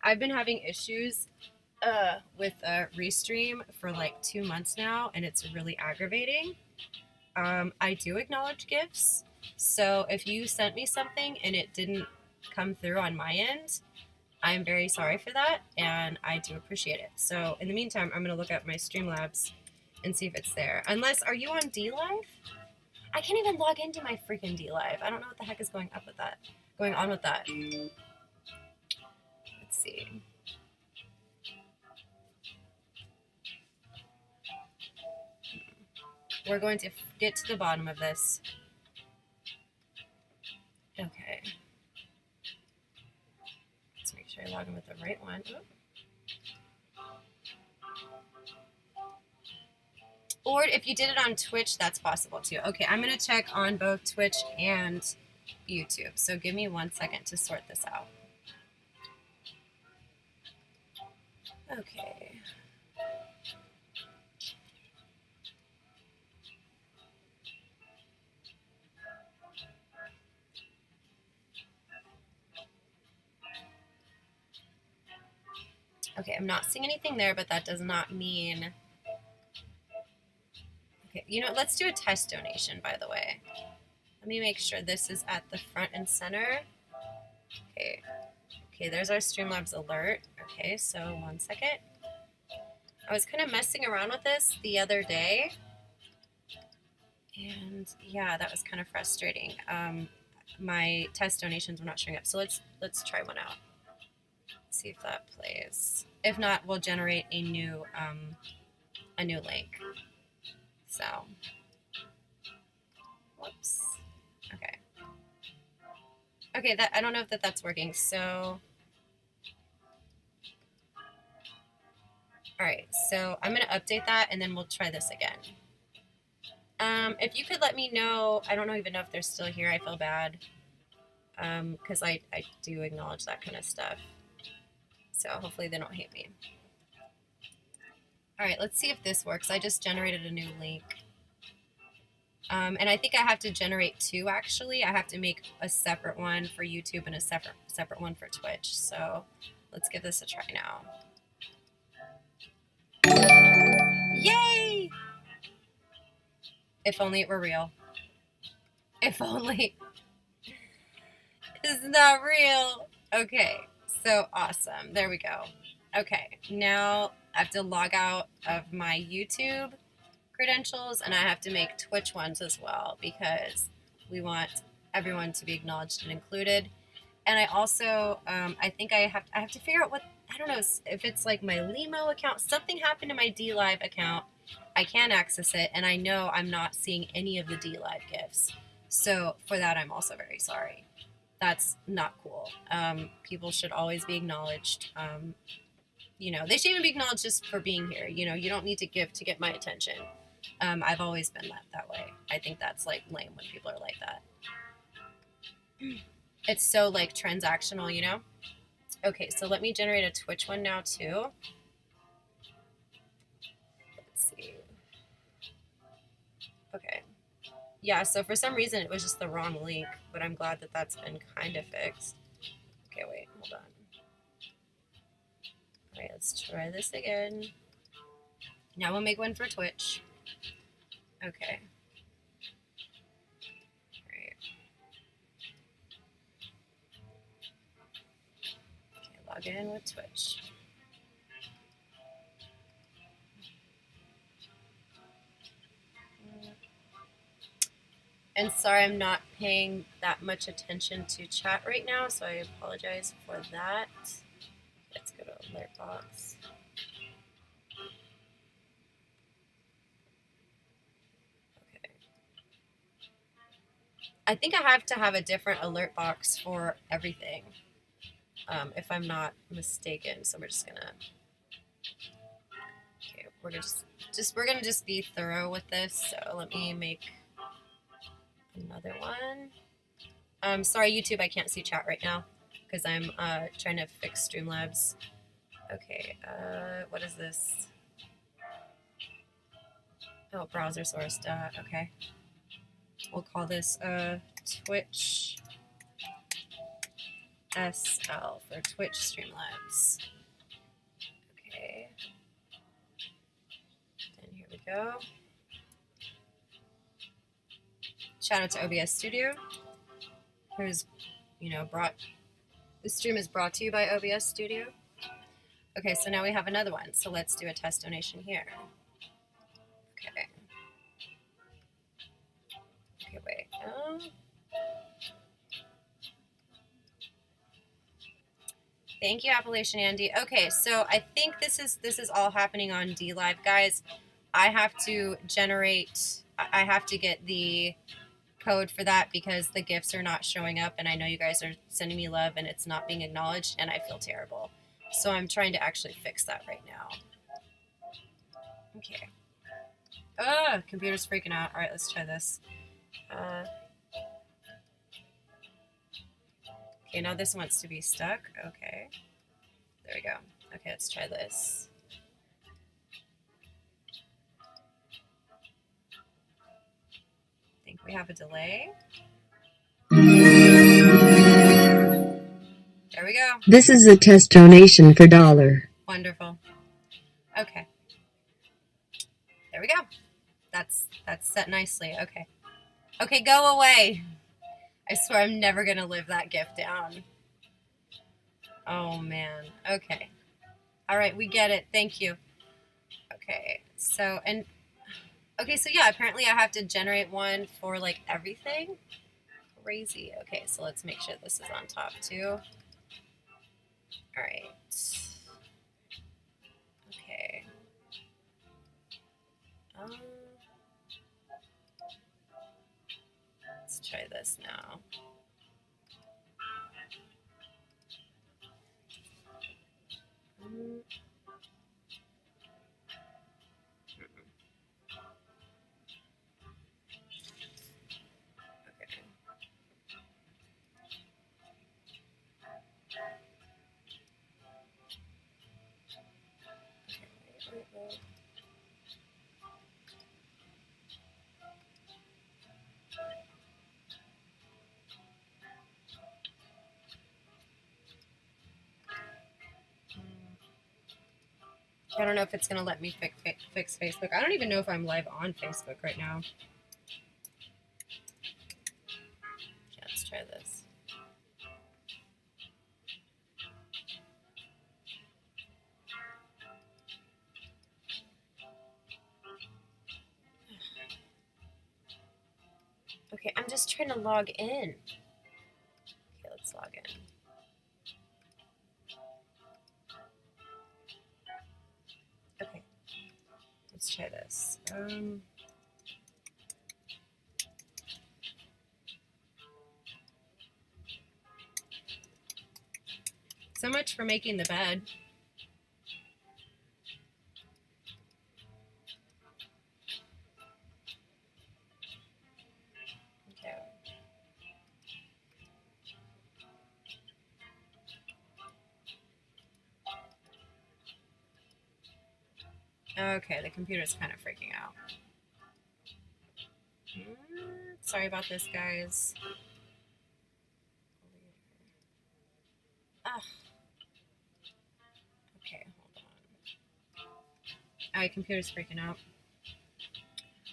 Speaker 1: I've been having issues with Restream for like 2 months now, and it's really aggravating. I do acknowledge gifts, so if you sent me something and it didn't come through on my end, I'm very sorry for that, and I do appreciate it. So in the meantime, I'm going to look up my Streamlabs and see if it's there. Unless, are you on DLive? I can't even log into my freaking DLive. I don't know what the heck is going on with that. Let's see. We're going to get to the bottom of this. Okay. Let's make sure I log in with the right one. Ooh. Or if you did it on Twitch, that's possible too. Okay, I'm going to check on both Twitch and YouTube. So give me 1 second to sort this out. Okay. Okay, I'm not seeing anything there, but that does not mean... Okay, you know, let's do a test donation, by the way. Let me make sure this is at the front and center. Okay. Okay, there's our Streamlabs alert. Okay, so 1 second. I was kind of messing around with this the other day. And yeah, that was kind of frustrating. My test donations were not showing up. So let's try one out. See if that plays. If not, we'll generate a new link. So, whoops. Okay. Okay, that I don't know if that's working. So, all right. So I'm gonna update that, and then we'll try this again. If you could let me know, I don't even know if they're still here. I feel bad because I do acknowledge that kind of stuff. So hopefully they don't hate me. All right, let's see if this works. I just generated a new link. And I think I have to generate two, actually. I have to make a separate one for YouTube and a separate one for Twitch. So let's give this a try now. Yay! If only it were real. If only. It's not real. Okay, so awesome. There we go. Okay, now I have to log out of my YouTube credentials and I have to make Twitch ones as well because we want everyone to be acknowledged and included. And I also, I think I have to figure out what, I don't know if it's like my Limo account. Something happened to my DLive account. I can't access it, and I know I'm not seeing any of the DLive gifts. So for that, I'm also very sorry. That's not cool. People should always be acknowledged. You know, they should even be acknowledged just for being here. You know, you don't need to give to get my attention. I've always been that way. I think that's like lame when people are like that. It's so like transactional, you know? Okay, so let me generate a Twitch one now too. Let's see. Okay. Yeah, so for some reason it was just the wrong link, but I'm glad that that's been kind of fixed. Okay, wait, hold on. All right, let's try this again. Now we'll make one for Twitch. Okay. All right. Okay, log in with Twitch. And sorry, I'm not paying that much attention to chat right now, so I apologize for that. Let's go to alert box. Okay. I think I have to have a different alert box for everything, if I'm not mistaken. So we're just gonna. Okay, we're gonna just be thorough with this. So let me make another one. Sorry, YouTube, I can't see chat right now because I'm trying to fix Streamlabs. Okay, what is this? Oh, browser source. Okay. We'll call this Twitch SL for Twitch Streamlabs. Okay. And here we go. Shout out to OBS Studio, who's, you know, this stream is brought to you by OBS Studio. Okay, so now we have another one. So let's do a test donation here. Okay. Okay, wait. Thank you, Appalachian Andy. Okay, so I think this is all happening on DLive, guys. I have to get the code for that because the gifts are not showing up, and I know you guys are sending me love and it's not being acknowledged, and I feel terrible. So I'm trying to actually fix that right now. Okay. Computer's freaking out. All right, let's try this. Okay, now this wants to be stuck. Okay. There we go. Okay, let's try this. I think we have a delay. There we go.
Speaker 2: This is a test donation for $1.
Speaker 1: Wonderful. Okay. There we go. That's set nicely. Okay. Okay, go away. I swear I'm never going to live that gift down. Oh, man. Okay. All right, we get it. Thank you. Okay. So yeah, apparently I have to generate one for like everything. Crazy. Okay, so let's make sure this is on top too. All right. Okay. Let's try this now. I don't know if it's going to let me fix Facebook. I don't even know if I'm live on Facebook right now. Yeah, let's try this. Okay, I'm just trying to log in. Okay, let's log in. Okay, let's try this. So much for making the bed. Okay. Okay, the computer's kind of freaking out. Sorry about this, guys. Ah. Okay, hold on. My computer's freaking out.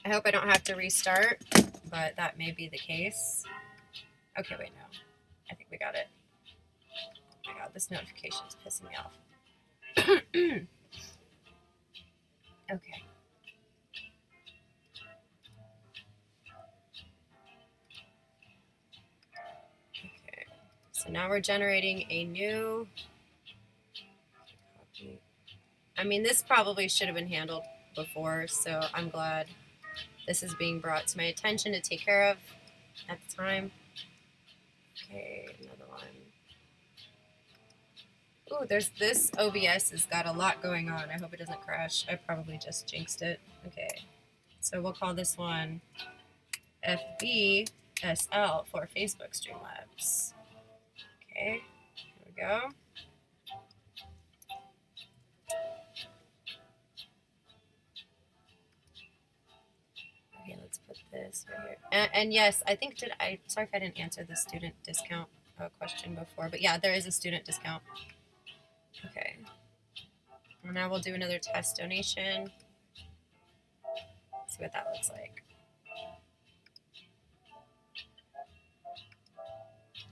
Speaker 1: I hope I don't have to restart, but that may be the case. Okay, wait, no. I think we got it. Oh my god, this notification is pissing me off. Okay. Okay. So now we're generating a new copy. I mean, this probably should have been handled before, so I'm glad this is being brought to my attention to take care of at the time. Okay, another one. Ooh, there's this OBS has got a lot going on. I hope it doesn't crash. I probably just jinxed it. Okay, so we'll call this one FBSL for Facebook Streamlabs. Okay, here we go. Okay, let's put this right here. And yes, I think sorry if I didn't answer the student discount question before, but yeah, there is a student discount. Okay. And now we'll do another test donation. See what that looks like.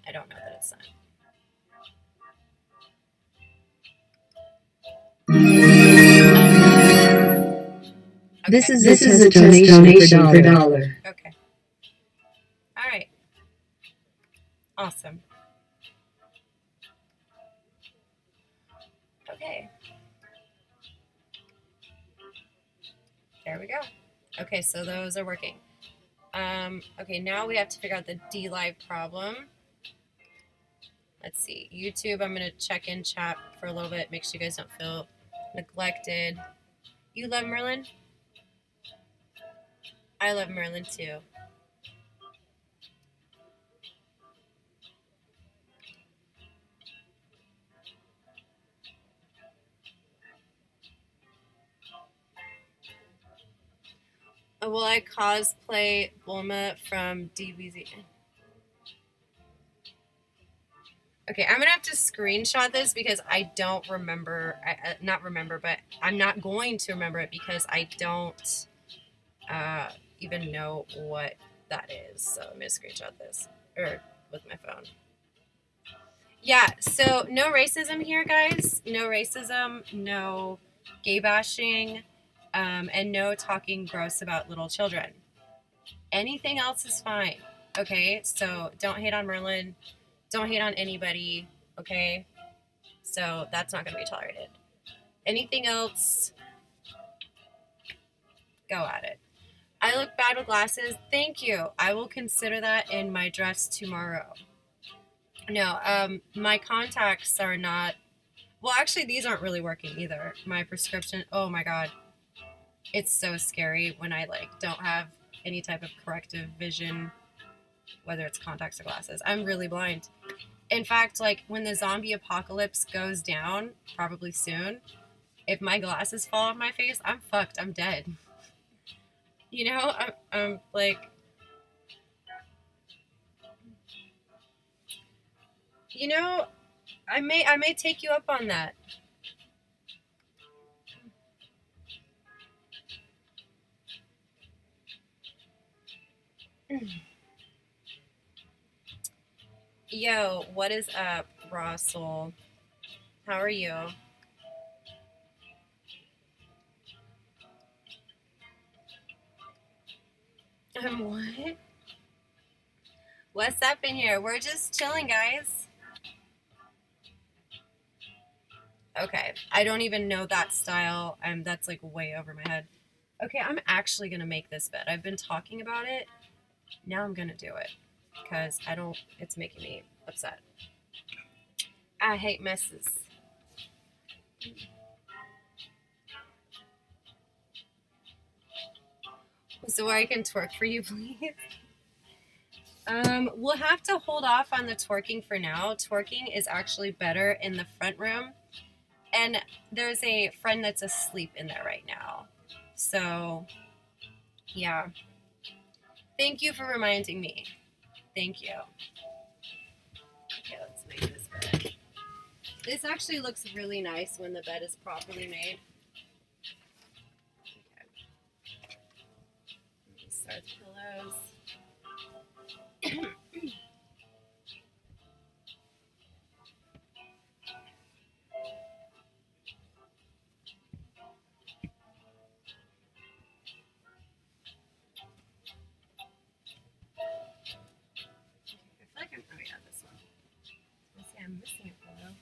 Speaker 1: I don't know that it's sent. Okay.
Speaker 2: This is a test donation for $1.
Speaker 1: Okay. All right. Awesome. Okay. There we go. Okay, so those are working. Okay, now we have to figure out the DLive problem. Let's see. YouTube, I'm going to check in chat for a little bit, make sure you guys don't feel neglected. You love Merlin? I love Merlin too. Will I cosplay Bulma from DBZ? Okay, I'm gonna have to screenshot this because I don't remember. But I'm not going to remember it because I don't even know what that is. So I'm gonna screenshot this with my phone. Yeah, so no racism here, guys. No racism, no gay bashing, and no talking gross about little children. Anything else is fine, okay? So don't hate on Merlin. Don't hate on anybody, okay? So that's not going to be tolerated. Anything else, go at it. I look bad with glasses. Thank you. I will consider that in my dress tomorrow. No, my contacts are not... Well, actually, these aren't really working either. My prescription... Oh, my God. It's so scary when I, don't have any type of corrective vision, whether it's contacts or glasses. I'm really blind. In fact, when the zombie apocalypse goes down, probably soon, if my glasses fall off my face, I'm fucked. I'm dead. You know, I'm you know, I may take you up on that. Yo, what is up, Raw Soul? How are you? What? What's up in here? We're just chilling, guys. Okay, I don't even know that style. That's like way over my head. Okay, I'm actually gonna make this bed. I've been talking about it. Now I'm gonna do it because I don't. It's making me upset. I hate messes. So I can twerk for you, please. We'll have to hold off on the twerking for now. Twerking is actually better in the front room. And there's a friend that's asleep in there right now. So, yeah. Thank you for reminding me. Thank you. Okay, let's make this bed. This actually looks really nice when the bed is properly made. Okay. Let me start the pillows. I feel like oh yeah, this one. Let's see, I'm missing a pillow.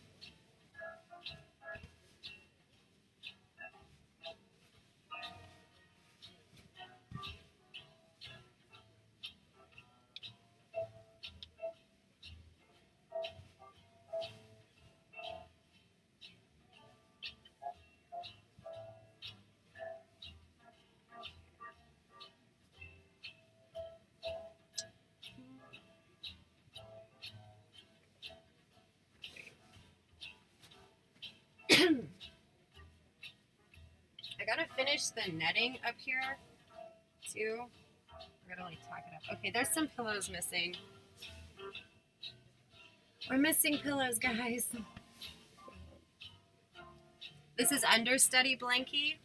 Speaker 1: I gotta finish the netting up here too. I gotta like tack it up. Okay, there's some pillows missing. We're missing pillows, guys. This is understudy blankie.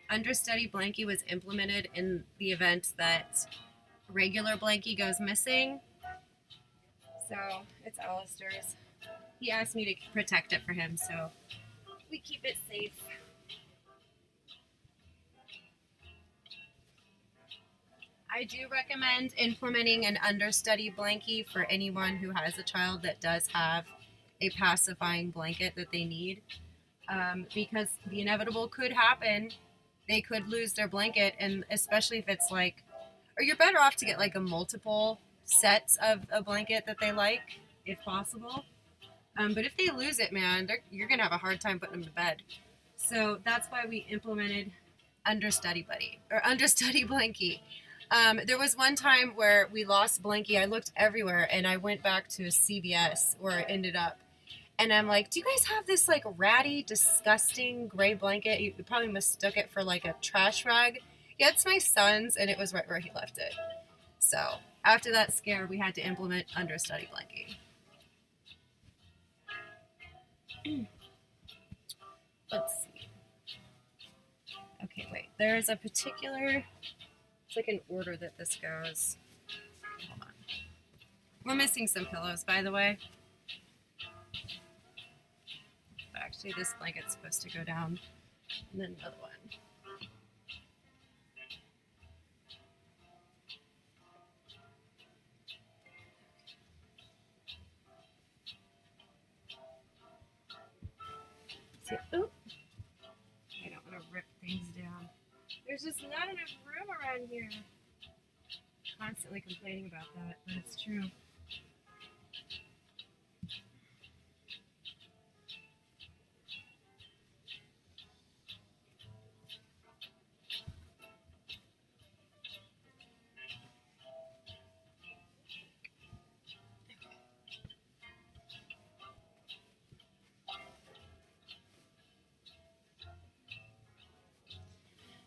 Speaker 1: Understudy blankie was implemented in the event that regular blankie goes missing. So it's Alistair's. He asked me to protect it for him, so we keep it safe. I do recommend implementing an understudy blankie for anyone who has a child that does have a pacifying blanket that they need, because the inevitable could happen. They could lose their blanket, and especially if it's like, or you're better off to get like a multiple sets of a blanket that they like, if possible. But if they lose it, man, you're gonna have a hard time putting them to bed. So that's why we implemented understudy buddy or understudy blankie. There was one time where we lost blankie. I looked everywhere, and I went back to CVS where it ended up. And I'm like, do you guys have this like ratty, disgusting gray blanket? You probably mistook it for like a trash rag. Yeah, it's my son's, and it was right where he left it. So after that scare, we had to implement understudy blankie. Let's see. Okay, wait. There's a particular, it's like an order that this goes. Hold on. We're missing some pillows, by the way. But actually, this blanket's supposed to go down. And then another one. See, oop. I don't want to rip things down. There's just not enough room around here. Constantly complaining about that, but it's true.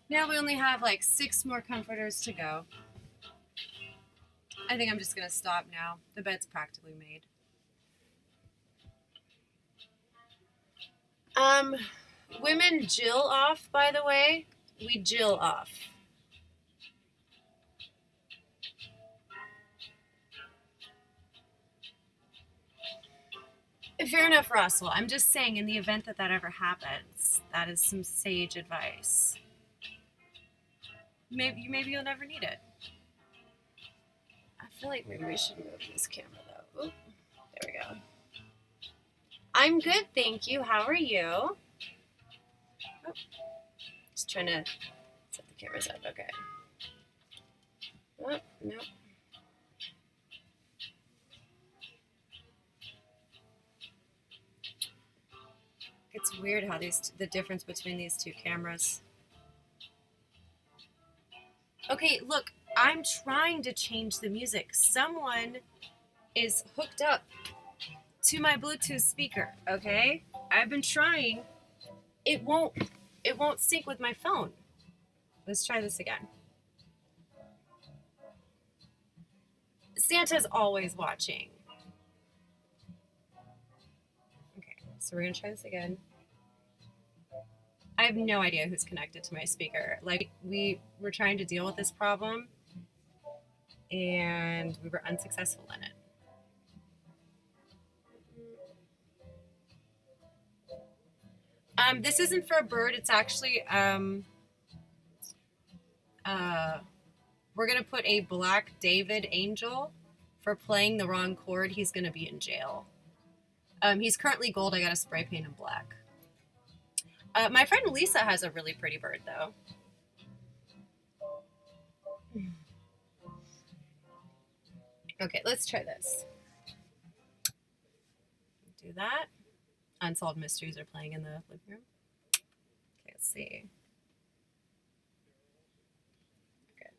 Speaker 1: Now we only have like 6 more comforters to go. I think I'm just going to stop now. The bed's practically made. Women Jill off, by the way. We Jill off. Fair enough, Russell. I'm just saying, in the event that that ever happens, that is some sage advice. Maybe you'll never need it. I feel like maybe we should move this camera though. Oop, there we go. I'm good, thank you. How are you? Oh, just trying to set the cameras up. Okay. Oh, no. It's weird how the difference between these two cameras. Okay, look, I'm trying to change the music. Someone is hooked up to my Bluetooth speaker, okay? I've been trying. It won't sync with my phone. Let's try this again. Santa's always watching. Okay, so we're gonna try this again. I have no idea who's connected to my speaker. Like, we were trying to deal with this problem and we were unsuccessful in it. This isn't for a bird. It's actually, we're going to put a black David angel for playing the wrong chord. He's going to be in jail. He's currently gold. I got to spray paint him black. My friend Lisa has a really pretty bird, though. Okay, let's try this. Do that. Unsolved Mysteries are playing in the living room. Okay, let's see. Okay.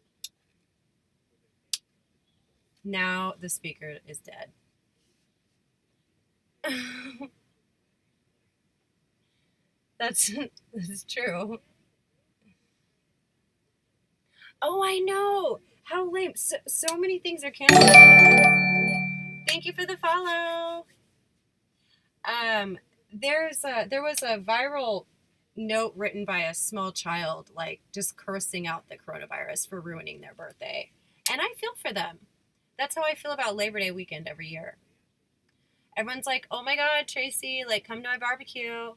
Speaker 1: Now the speaker is dead. That's true. Oh, I know. How lame. So many things are canceled. Thank you for the follow. There was a viral note written by a small child, like just cursing out the coronavirus for ruining their birthday. And I feel for them. That's how I feel about Labor Day weekend every year. Everyone's like, oh my God, Tracy, like, come to my barbecue.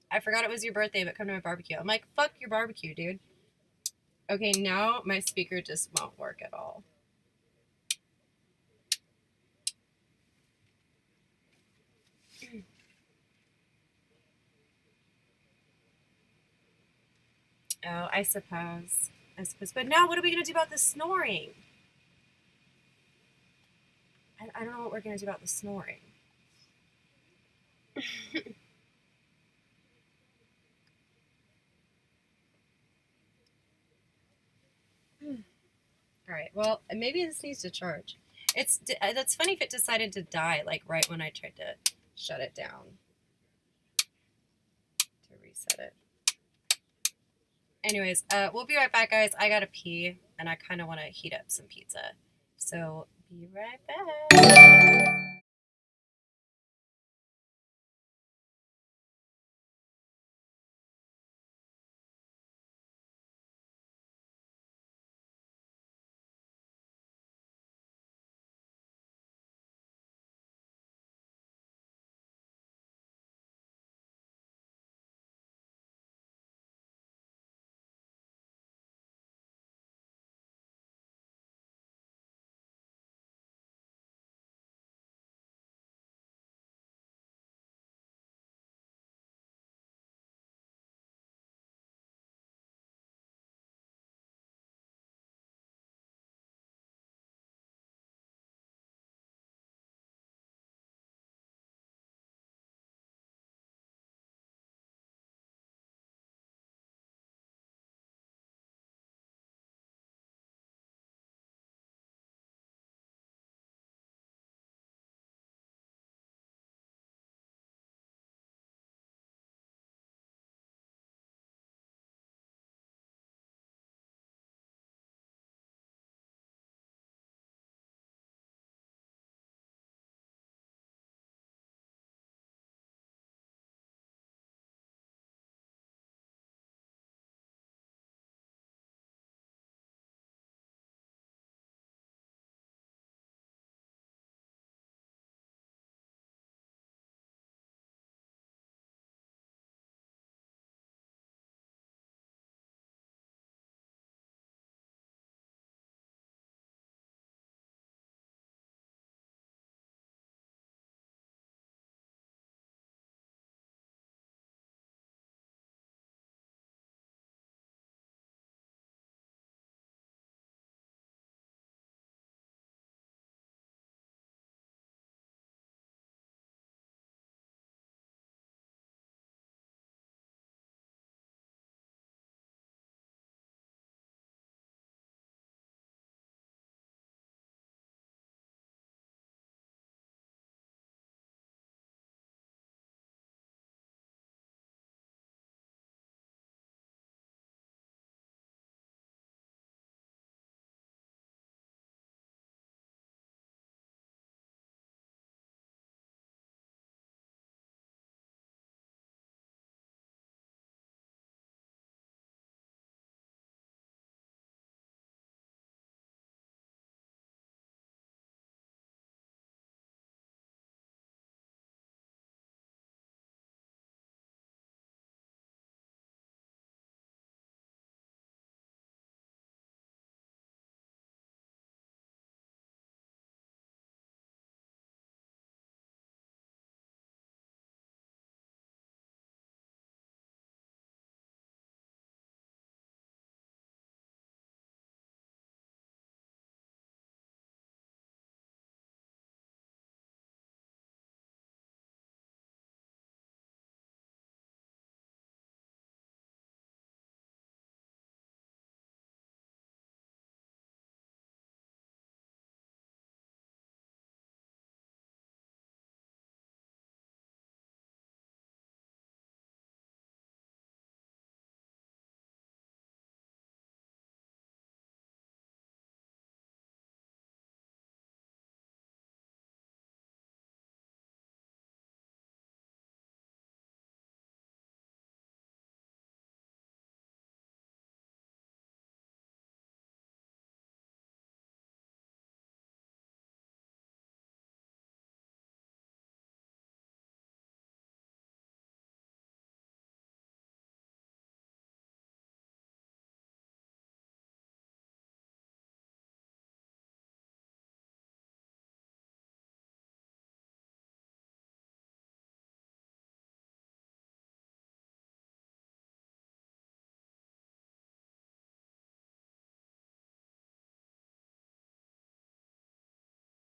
Speaker 1: I forgot it was your birthday, but come to my barbecue. I'm like, fuck your barbecue, dude. Okay, now my speaker just won't work at all. Oh, I suppose. But now what are we going to do about the snoring? I don't know what we're going to do about the snoring. All right, well, maybe this needs to charge. That's funny if it decided to die, like, right when I tried to shut it down. To reset it. Anyways, we'll be right back, guys. I gotta pee, and I kind of want to heat up some pizza. So, be right back.